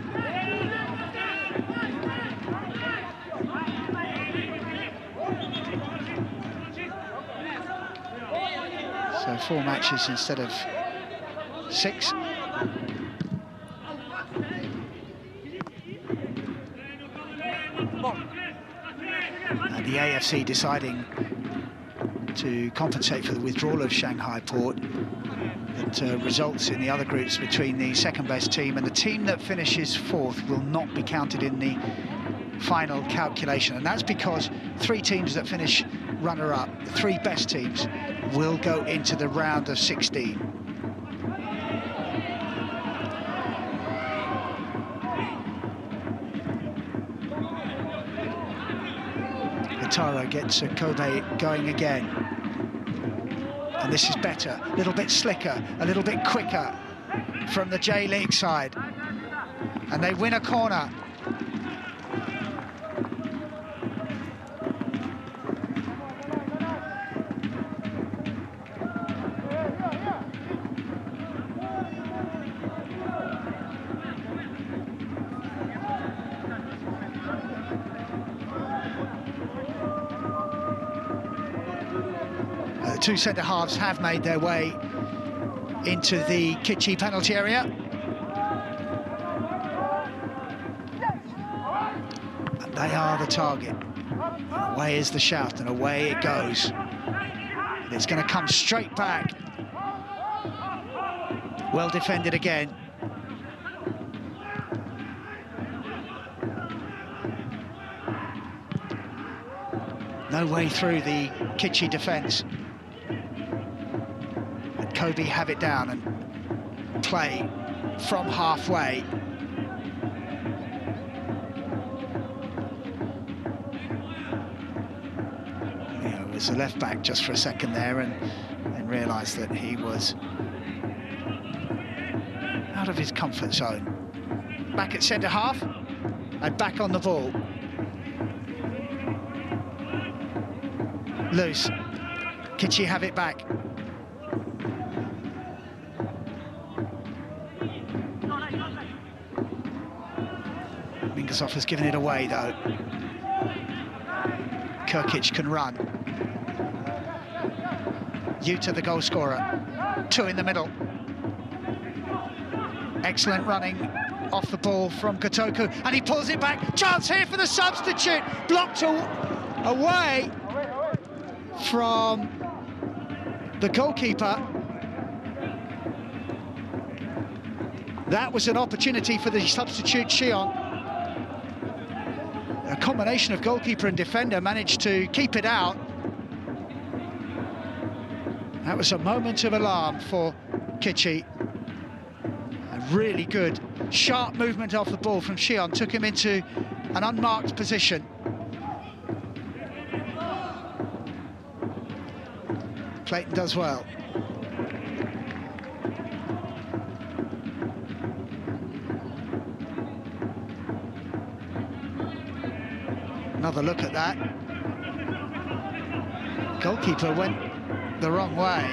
So 4 matches instead of 6. And the AFC deciding to compensate for the withdrawal of Shanghai Port. That results in the other groups between the second best team and the team that finishes 4th will not be counted in the final calculation. And that's because 3 teams that finish runner-up, the 3 best teams, will go into the round of 16. Taro gets Kobe going again. And this is better, a little bit slicker, a little bit quicker from the J-League side. And they win a corner. The 2 centre-halves have made their way into the Kitchee penalty area. And they are the target. Away is the shout, and away it goes. And it's going to come straight back. Well defended again. No way through the Kitchee defence. Kobe have it down and play from halfway. Was a left back just for a second there and realised that he was out of his comfort zone. Back at centre half and back on the ball. Loose. Kitchee have it back. Mingersoff has given it away though. Kirkic can run. Yuta the goal scorer. 2 in the middle. Excellent running off the ball from Kotoku, and he pulls it back. Chance here for the substitute. Blocked away from the goalkeeper. That was an opportunity for the substitute Shion. A combination of goalkeeper and defender managed to keep it out. That was a moment of alarm for Kitchee. A really good, sharp movement off the ball from Shion took him into an unmarked position. Clayton does well. Another look at that. Goalkeeper went the wrong way.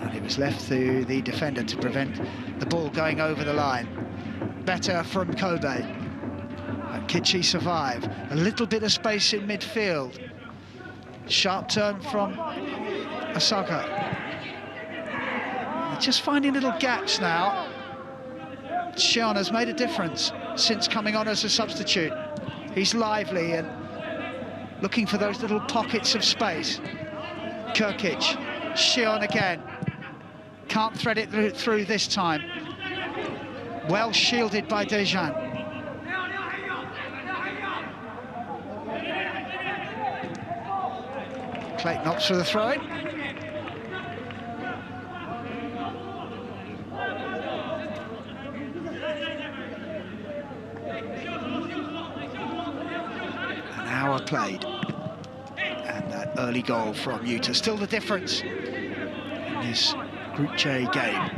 And it was left to the defender to prevent the ball going over the line. Better from Kobe. And Kitchee survive. A little bit of space in midfield. Sharp turn from Osaka. They're just finding little gaps now. Xion has made a difference since coming on as a substitute. He's lively and looking for those little pockets of space. Kirkic, Xion again. Can't thread it through this time. Well shielded by Dejan. Clayton opts for the throw-in. An hour played. And that early goal from Utah. Still the difference in this Group J game.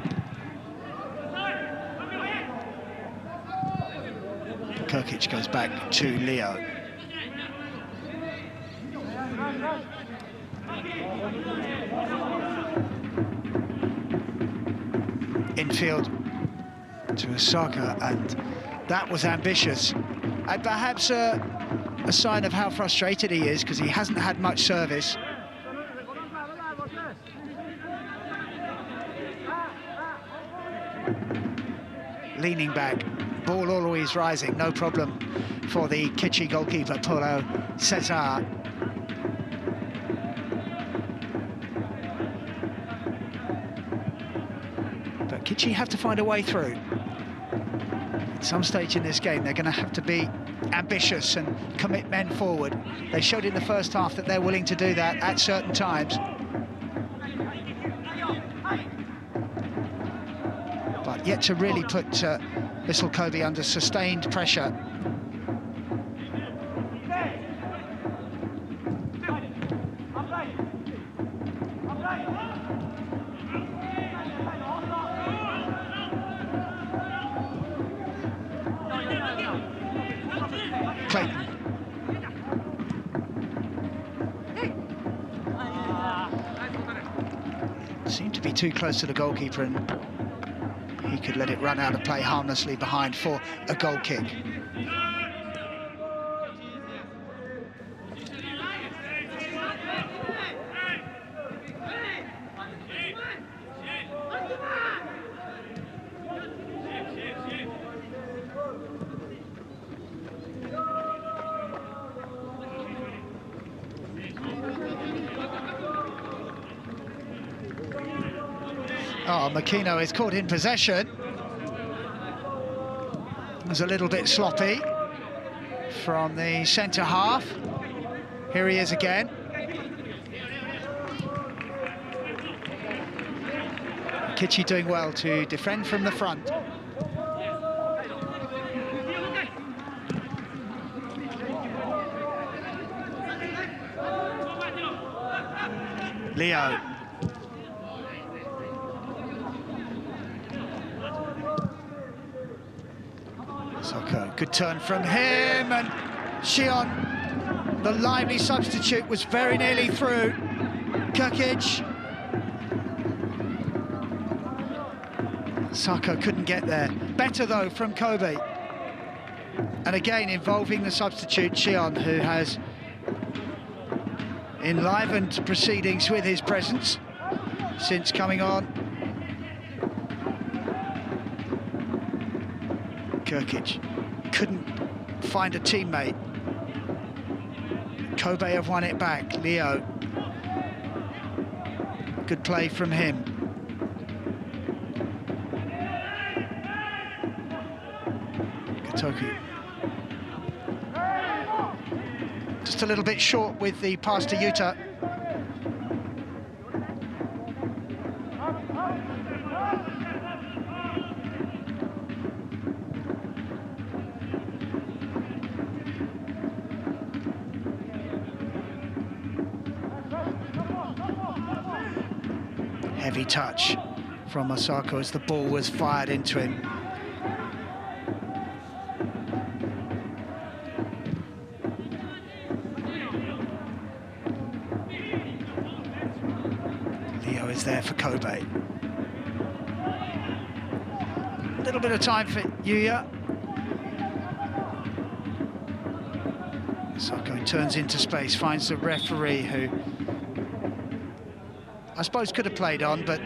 Kirkic goes back to Leo. Infield to Osaka, and that was ambitious. And perhaps a sign of how frustrated he is, because he hasn't had much service. Leaning back, ball always rising, no problem for the Kitchee goalkeeper, Paulo Cesar. But Kitchee have to find a way through. At some stage in this game, they're going to have to be ambitious and commit men forward. They showed in the first half that they're willing to do that at certain times. But yet to really put Vissel Kobe under sustained pressure. Clayton. Seemed to be too close to the goalkeeper, and he could let it run out of play harmlessly behind for a goal kick. Oh, Makino is caught in possession. It was a little bit sloppy from the centre half. Here he is again. Kitchee doing well to defend from the front. Leo. Soko, good turn from him, and Xion, the lively substitute, was very nearly through. Kirkic. Sako couldn't get there. Better though from Kobe. And again involving the substitute Xion, who has enlivened proceedings with his presence since coming on. Kirkic couldn't find a teammate. Kobe have won it back. Leo. Good play from him. Kotoku. Just a little bit short with the pass to Yuta. Heavy touch from Osako as the ball was fired into him. Leo is there for Kobe. A little bit of time for Yuya. Osako turns into space, finds the referee who I suppose could have played on, but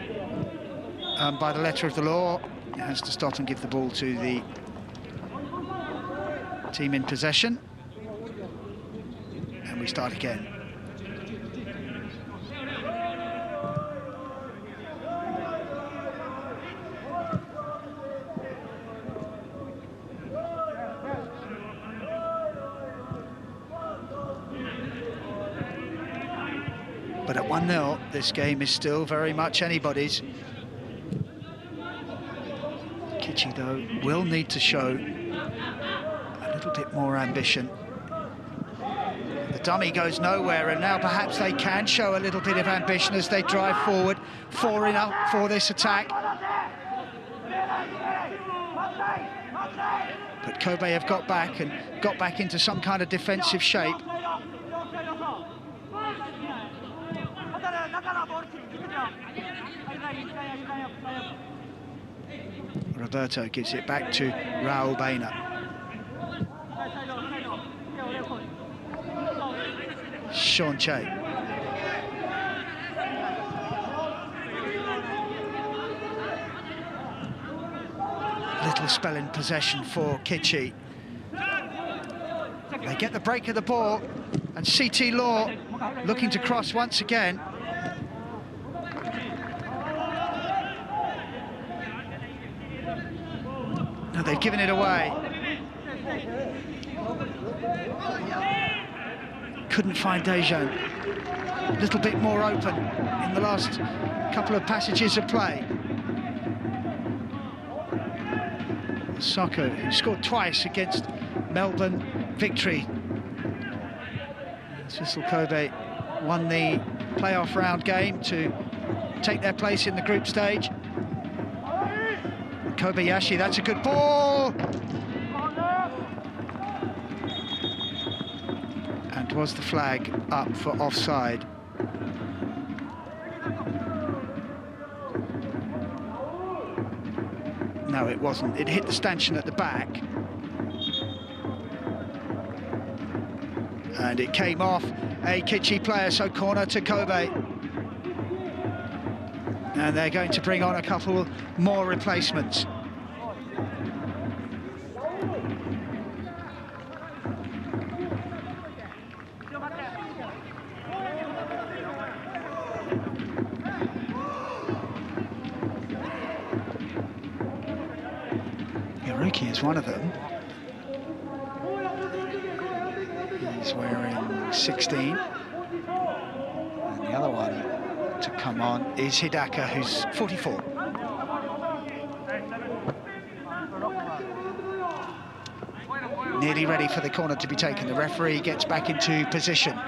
by the letter of the law, he has to stop and give the ball to the team in possession. And we start again. But at 1-0, this game is still very much anybody's. Kitchee, though, will need to show a little bit more ambition. The dummy goes nowhere, and now perhaps they can show a little bit of ambition as they drive forward, 4-0 for this attack. But Kobe have got back into some kind of defensive shape. Roberto gives it back to Raul Baena. Sean Che. Little spell in possession for Kitchee. They get the break of the ball, and CT Law looking to cross once again. No, they've given it away. Couldn't find Dejan. A little bit more open in the last couple of passages of play. Osako, who scored twice against Melbourne Victory. Vissel Kobe won the playoff round game to take their place in the group stage. Kobayashi, that's a good ball! And was the flag up for offside? No, it wasn't. It hit the stanchion at the back. And it came off a Kitchee player, so corner to Kobe. And they're going to bring on a couple more replacements. Yaruki is one of them. He's wearing 16. And the other one to come on is Hidaka, who's 44. Nearly ready for the corner to be taken. The referee gets back into position.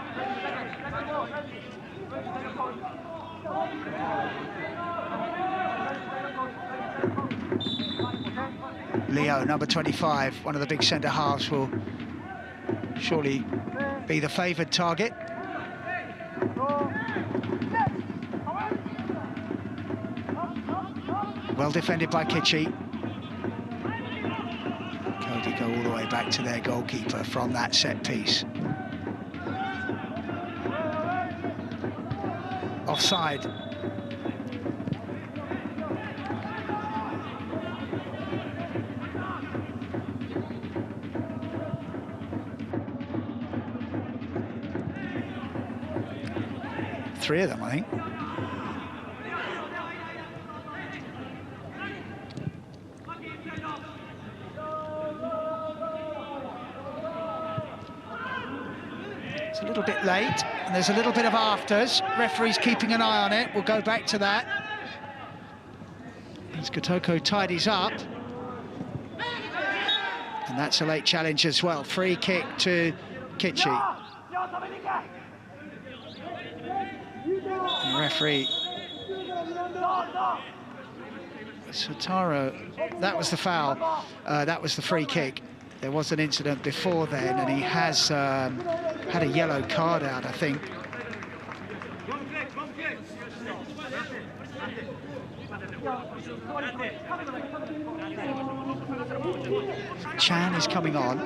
Leo, number 25, one of the big centre-halves, will surely be the favoured target. Well defended by Kitchee. Cody go all the way back to their goalkeeper from that set piece. Offside. Three of them, I think. It's a little bit late, and there's a little bit of afters. Referee's keeping an eye on it. We'll go back to that. As Kotoko tidies up. And that's a late challenge as well. Free kick to Kitchee. The referee Sotaro, that was the foul, that was the free kick. There was an incident before then, and he has had a yellow card out, I think. Chan is coming on.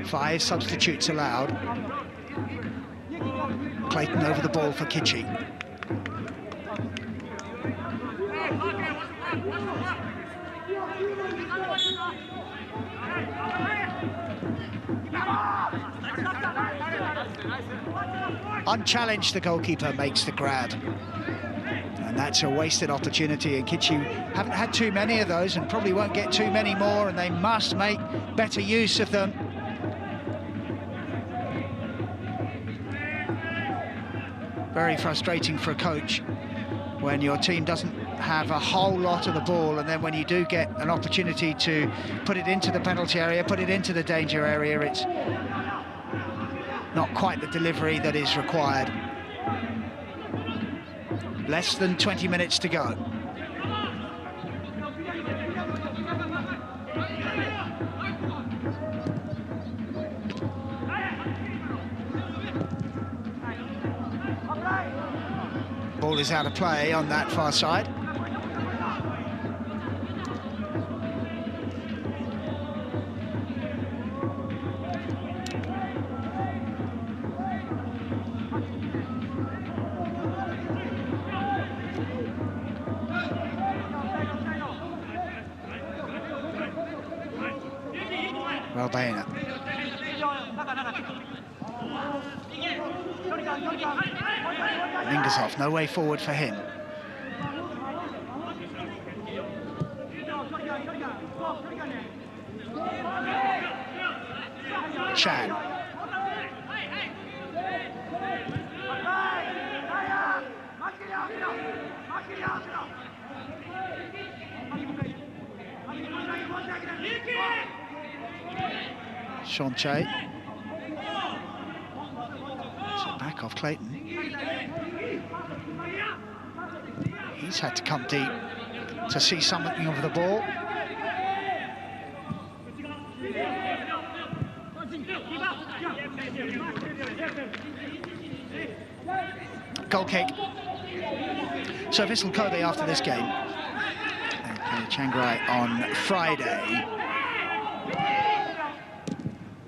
Five substitutes allowed. Clayton over the ball for Kitchee. Unchallenged, the goalkeeper makes the grab. And that's a wasted opportunity, and Kitchee haven't had too many of those and probably won't get too many more, and they must make better use of them. Very frustrating for a coach when your team doesn't have a whole lot of the ball, and then when you do get an opportunity to put it into the penalty area, put it into the danger area, it's not quite the delivery that is required. Less than 20 minutes to go. Ball is out of play on that far side. Well, Baena. Lingers off, no way forward for him. Chan. Shonche. So back off Clayton. He's had to come deep to see something of the ball. Goal kick. So Vissel Kobe after this game. Okay, Chiang Rai on Friday.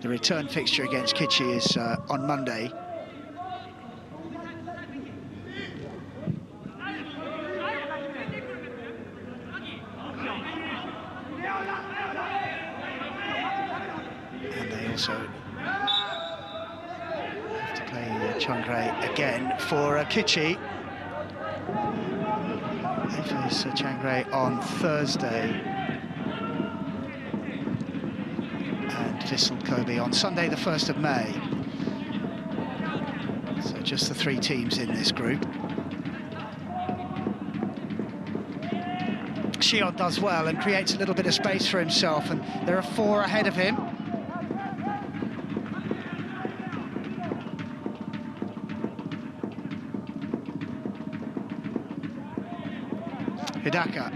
The return fixture against Kitchee is on Monday. And they also have to play Chiang Rai again for Kitchee. They face Chiang Rai on Thursday. Vissel Kobe on Sunday the 1st of May. So just the three teams in this group. Shion does well and creates a little bit of space for himself, and there are four ahead of him. Hidaka.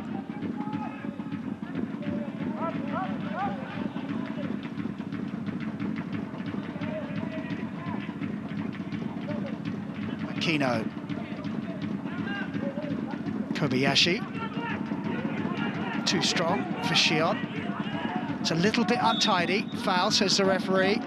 Kino. Kobayashi. Too strong for Shion. It's a little bit untidy. Foul, says the referee.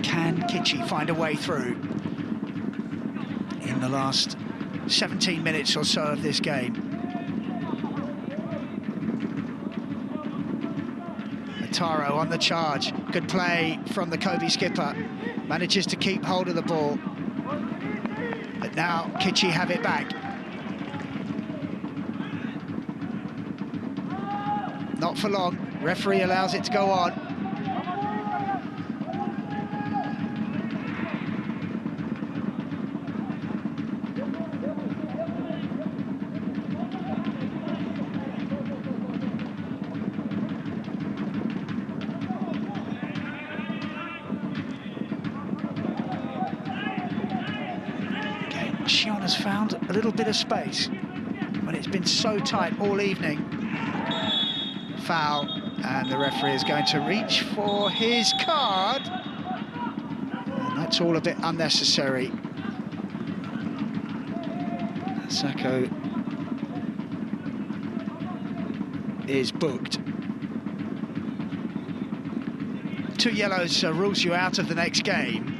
Can Kitchee find a way through in the last 17 minutes or so of this game? Taro on the charge. Good play from the Kobe skipper. Manages to keep hold of the ball. But now Kitchee have it back. Not for long. Referee allows it to go on. Shion has found a little bit of space when it's been so tight all evening. Foul, and the referee is going to reach for his card. And that's all a bit unnecessary. Sacco is booked. 2 yellows rules you out of the next game.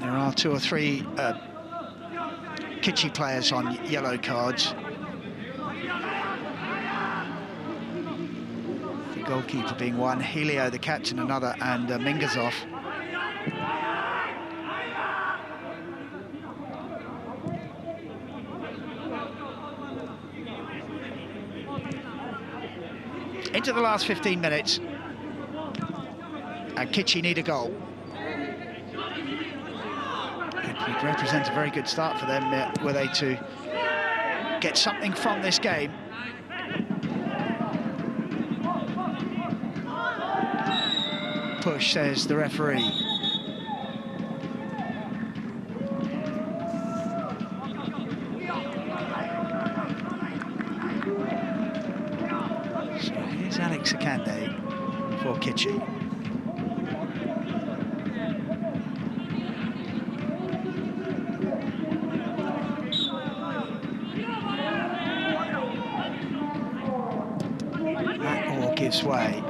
There are 2 or 3 Kitchee players on yellow cards. The goalkeeper being one, Helio, the captain, another, and Mingazov. Into the last 15 minutes, and Kitchee need a goal. It would represent a very good start for them, were they to get something from this game. Push, says the referee. So here's Alex Akande for Kitchee. Gives way.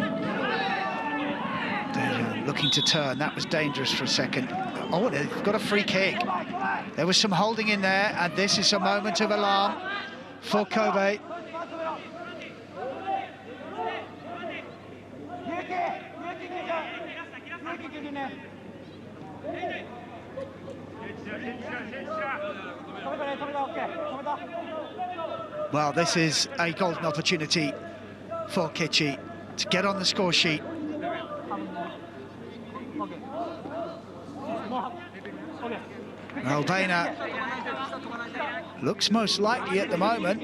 They're looking to turn. That was dangerous for a second. Oh, they've got a free kick. There was some holding in there, and this is a moment of alarm for Kobe. Well, this is a golden opportunity for Kitchee to get on the score sheet. Albana looks most likely at the moment.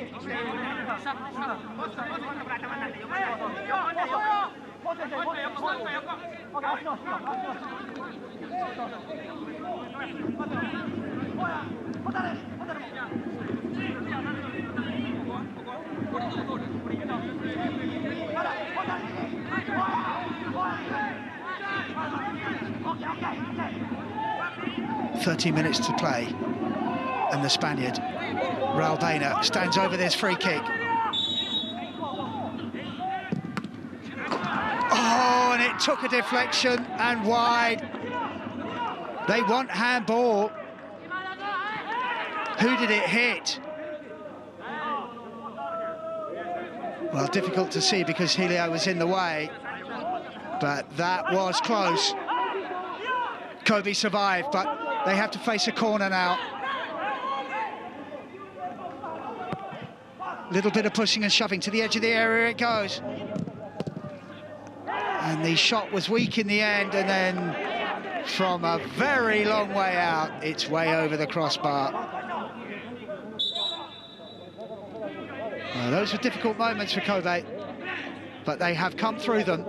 "30 minutes to play, and the Spaniard, Ralbena, stands over this free kick. Oh, and it took a deflection and wide. They want handball. Who did it hit? Well, difficult to see because Helio was in the way, but that was close. Kobe survived, but they have to face a corner now. Little bit of pushing and shoving to the edge of the area it goes. And the shot was weak in the end, and then from a very long way out, it's way over the crossbar. Well, those were difficult moments for Kobe, but they have come through them.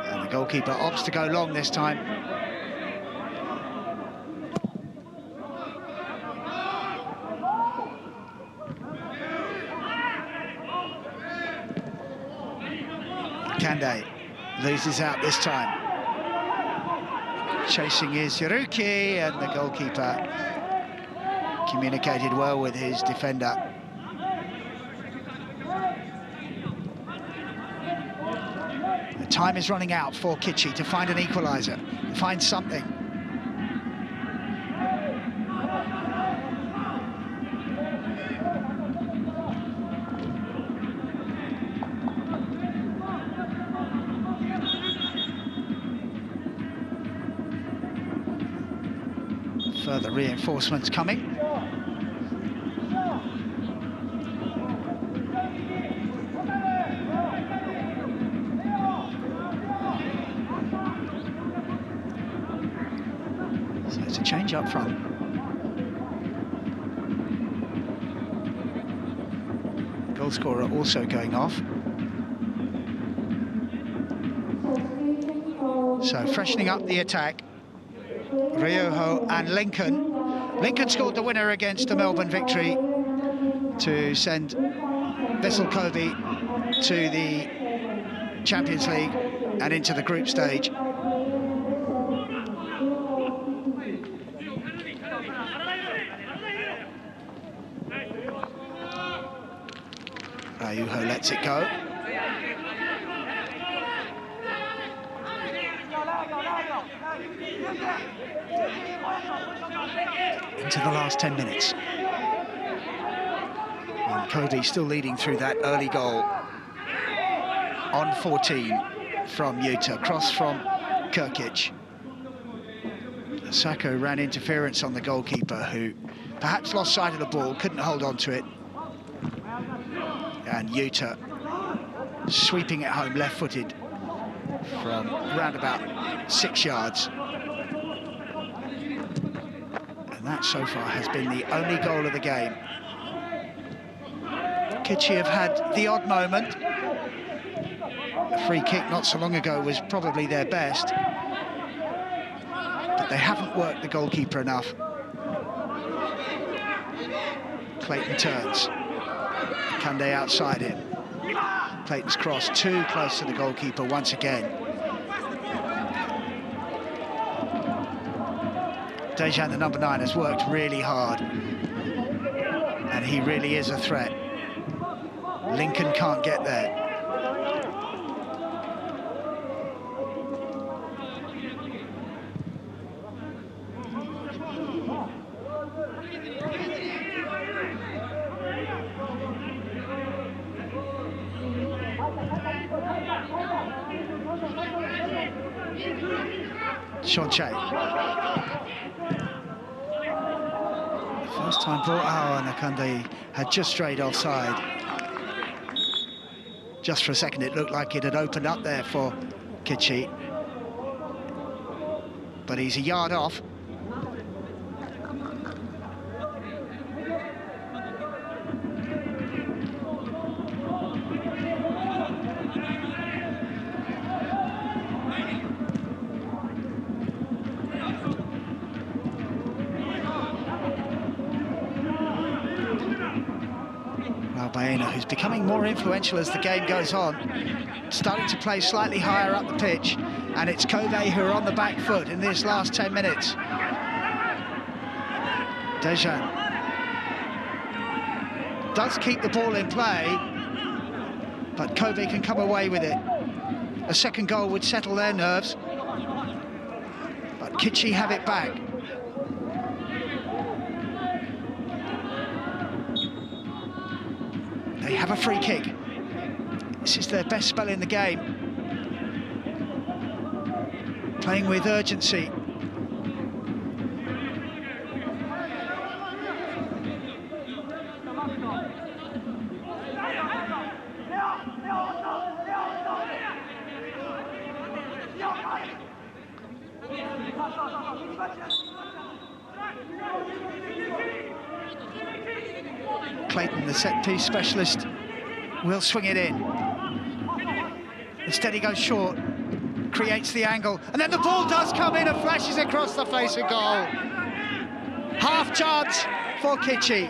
And the goalkeeper opts to go long this time. Kande loses out this time. Chasing is Hiruki, and the goalkeeper communicated well with his defender. The time is running out for Kitchee to find an equaliser, find something. Further reinforcements coming. So it's a change up front. Goal scorer also going off. So freshening up the attack. Riojo and Lincoln. Lincoln scored the winner against the Melbourne Victory to send Vissel Kobe to the Champions League and into the group stage. Riojo lets it go. Into the last 10 minutes. And Kobe still leading through that early goal. On 14 from Utah, cross from Kirkic. Sacco ran interference on the goalkeeper, who perhaps lost sight of the ball, couldn't hold on to it. And Utah sweeping it home left-footed from around about 6 yards. And that so far has been the only goal of the game. Kitchee have had the odd moment. A free kick not so long ago was probably their best, but they haven't worked the goalkeeper enough. Clayton turns. Kande outside him. Clayton's cross too close to the goalkeeper once again. Dejan, the number 9, has worked really hard, and he really is a threat. Lincoln can't get there. Shonche. First time brought out, and Akande had just strayed offside. Just for a second it looked like it had opened up there for Kitchee, but he's a yard off. Baena, who's becoming more influential as the game goes on, starting to play slightly higher up the pitch, and it's Kobe who are on the back foot in this last 10 minutes. Dejan does keep the ball in play, but Kobe can come away with it. A second goal would settle their nerves, but Kitchee have it back. They have a free kick. This is their best spell in the game. Playing with urgency. Clayton, the set-piece specialist, will swing it in. Instead he goes short, creates the angle, and then the ball does come in and flashes across the face of goal. Half chance for Kitchee.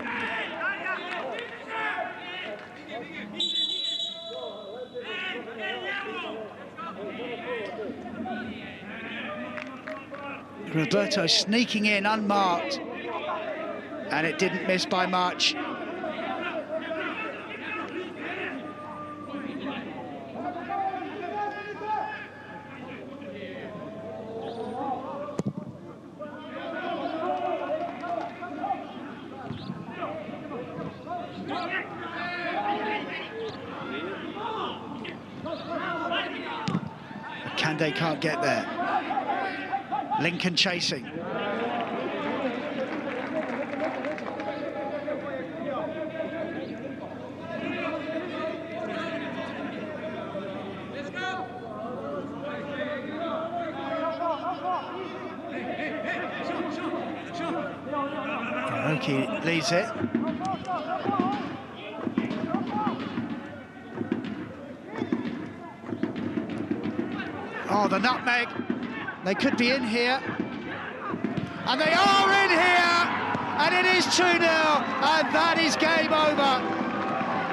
Roberto sneaking in unmarked, and it didn't miss by much. Kande can't get there. Lincoln chasing. Hiroki leads it. Oh, the nutmeg. They could be in here. And they are in here! And it is 2-0, and that is game over.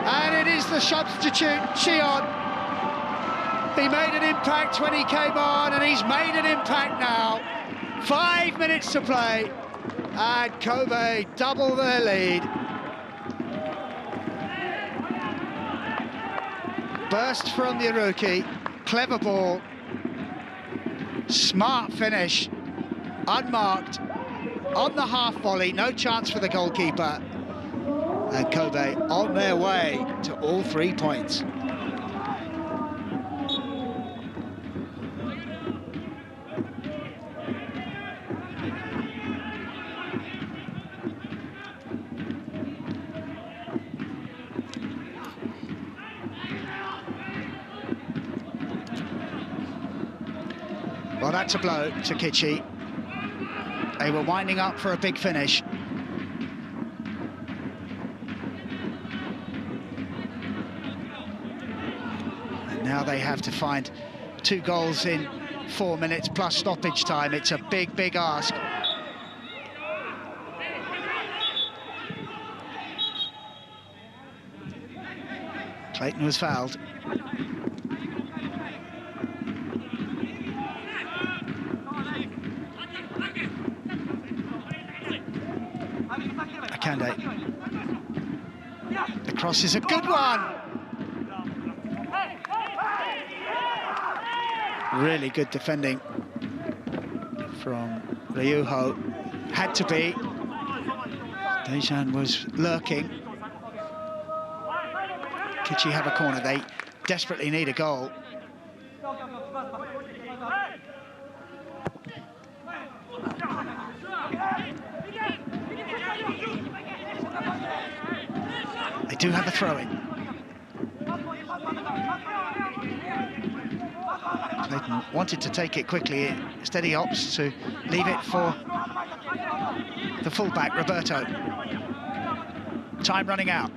And it is the substitute, Chion. He made an impact when he came on, and he's made an impact now. 5 minutes to play, and Kobe double their lead. Burst from the Hiroki, clever ball. Smart finish, unmarked, on the half volley, no chance for the goalkeeper. And Kobe on their way to all 3 points. Well, that's a blow to Kitchee. They were winding up for a big finish. And now they have to find 2 goals in 4 minutes plus stoppage time. It's a big, big ask. Clayton was fouled. Kande. The cross is a good one. Really good defending from Ryuho. Had to be. Dejan was lurking. Kitchee have a corner. They desperately need a goal. They do have a throw-in. Clayton wanted to take it quickly. Instead he opts to leave it for the fullback, Roberto. Time running out.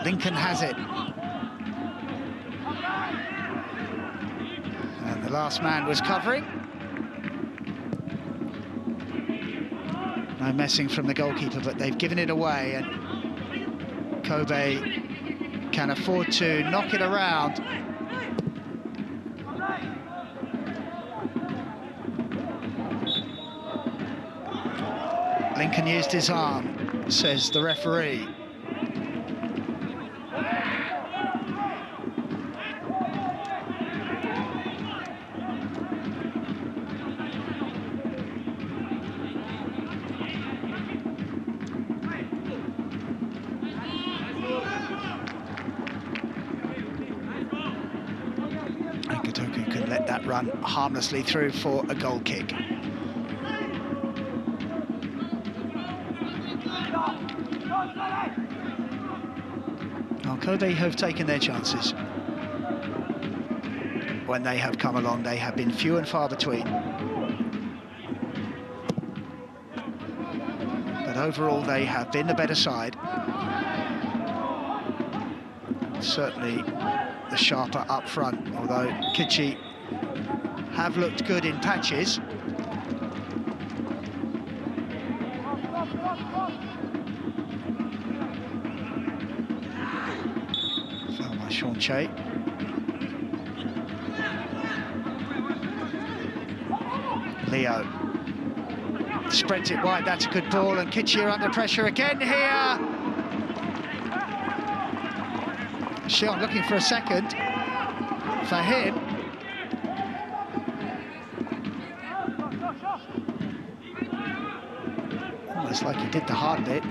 Lincoln has it. And the last man was covering. No messing from the goalkeeper, but they've given it away, and Kobe can afford to knock it around. Lincoln used his arm, says the referee. Can let that run harmlessly through for a goal kick. Well, Kobe have taken their chances. When they have come along, they have been few and far between. But overall, they have been the better side. Certainly the sharper up front, although Kitchee have looked good in patches. Foul by Sean Che. Leo spreads it wide, that's a good ball, and Kitchee are under pressure again here. Shion looking for a second for him. Almost like he did the hard bit.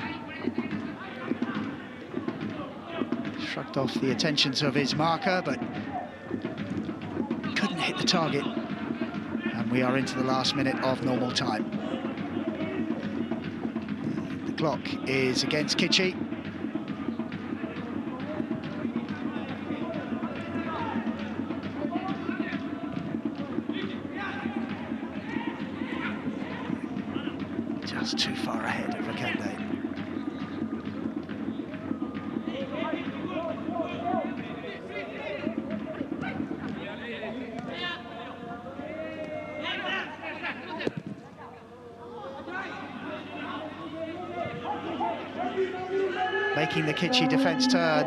Shrugged off the attentions of his marker, but couldn't hit the target. And we are into the last minute of normal time. The clock is against Kitchee. Just too far ahead of Rakende. Making the Kitchee defence turn.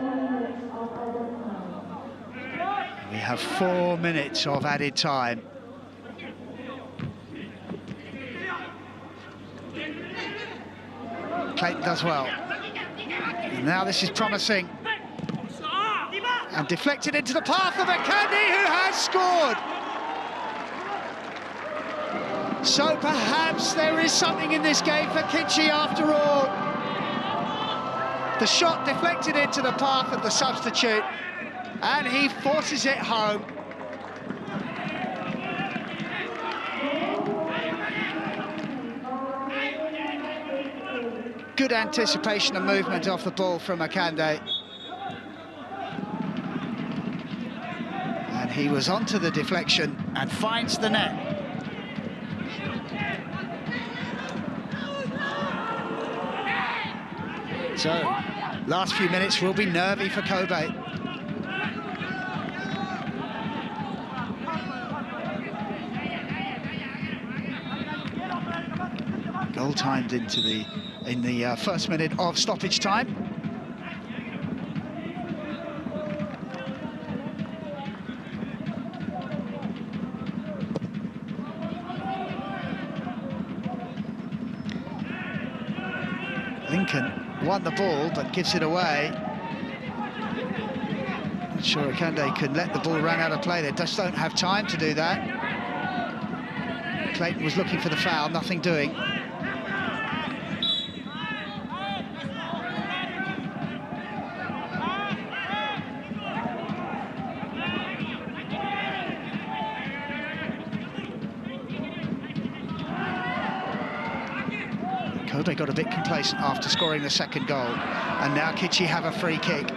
We have 4 minutes of added time. Clayton does well. And now this is promising. And deflected into the path of Akandi, who has scored. So perhaps there is something in this game for Kitchee after all. The shot deflected into the path of the substitute, and he forces it home. Good anticipation and movement off the ball from Akande. And he was onto the deflection and finds the net. So, last few minutes will be nervy for Kobe. Goal timed into in the first minute of stoppage time. Lincoln won the ball, but gives it away. Not sure Akande can let the ball run out of play. They just don't have time to do that. Clayton was looking for the foul, nothing doing. Kobe got a bit complacent after scoring the second goal, and now Kitchee have a free kick.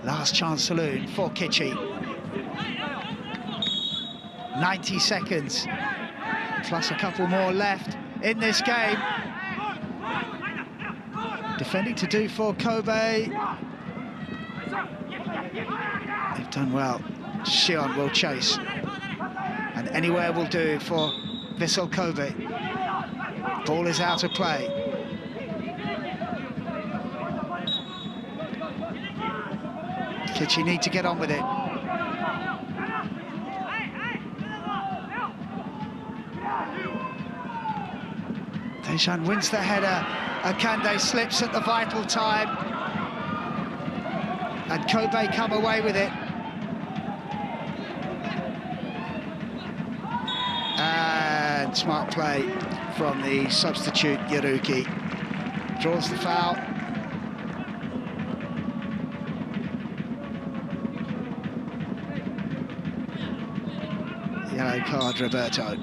Last chance saloon for Kitchee. 90 seconds, plus a couple more left in this game. Defending to do for Kobe. They've done well. Shion will chase. And anywhere will do for Vissel Kobe. Ball is out of play. Kitchee need to get on with it. Dejan wins the header. Akande slips at the vital time. And Kobe come away with it. And smart play from the substitute, Yaruki. Draws the foul. Yellow card, Roberto.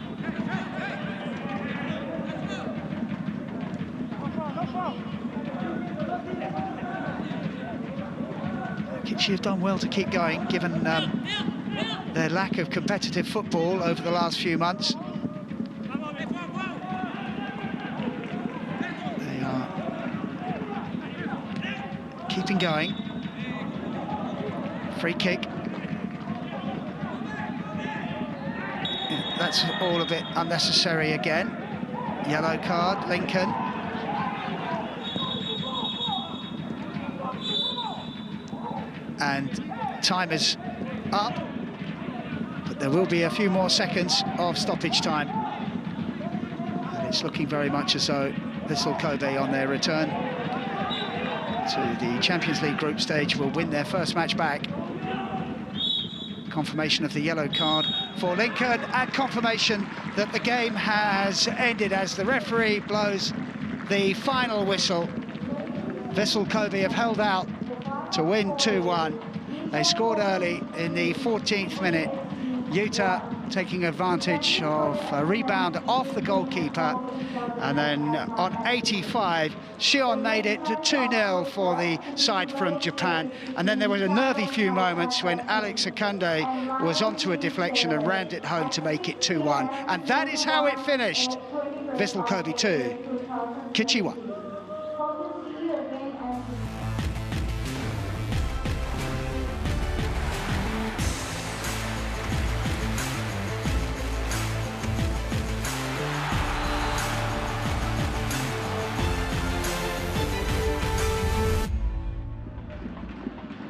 Kitchee have done well to keep going, given their lack of competitive football over the last few months. They are keeping going. Free kick. that's all a bit unnecessary again. Yellow card, Lincoln. And time is up, but there will be a few more seconds of stoppage time. And it's looking very much as though Vissel Kobe on their return to the Champions League group stage will win their first match back. Confirmation of the yellow card for Lincoln, and confirmation that the game has ended as the referee blows the final whistle. Vissel Kobe have held out to win 2-1. They scored early in the 14th minute. Utah taking advantage of a rebound off the goalkeeper, and then on 85, Shion made it to 2-0 for the side from Japan. And then there was a nervy few moments when Alex Akande was onto a deflection and rammed it home to make it 2-1. And that is how it finished. Vissel Kobe 2, Kitchee 1.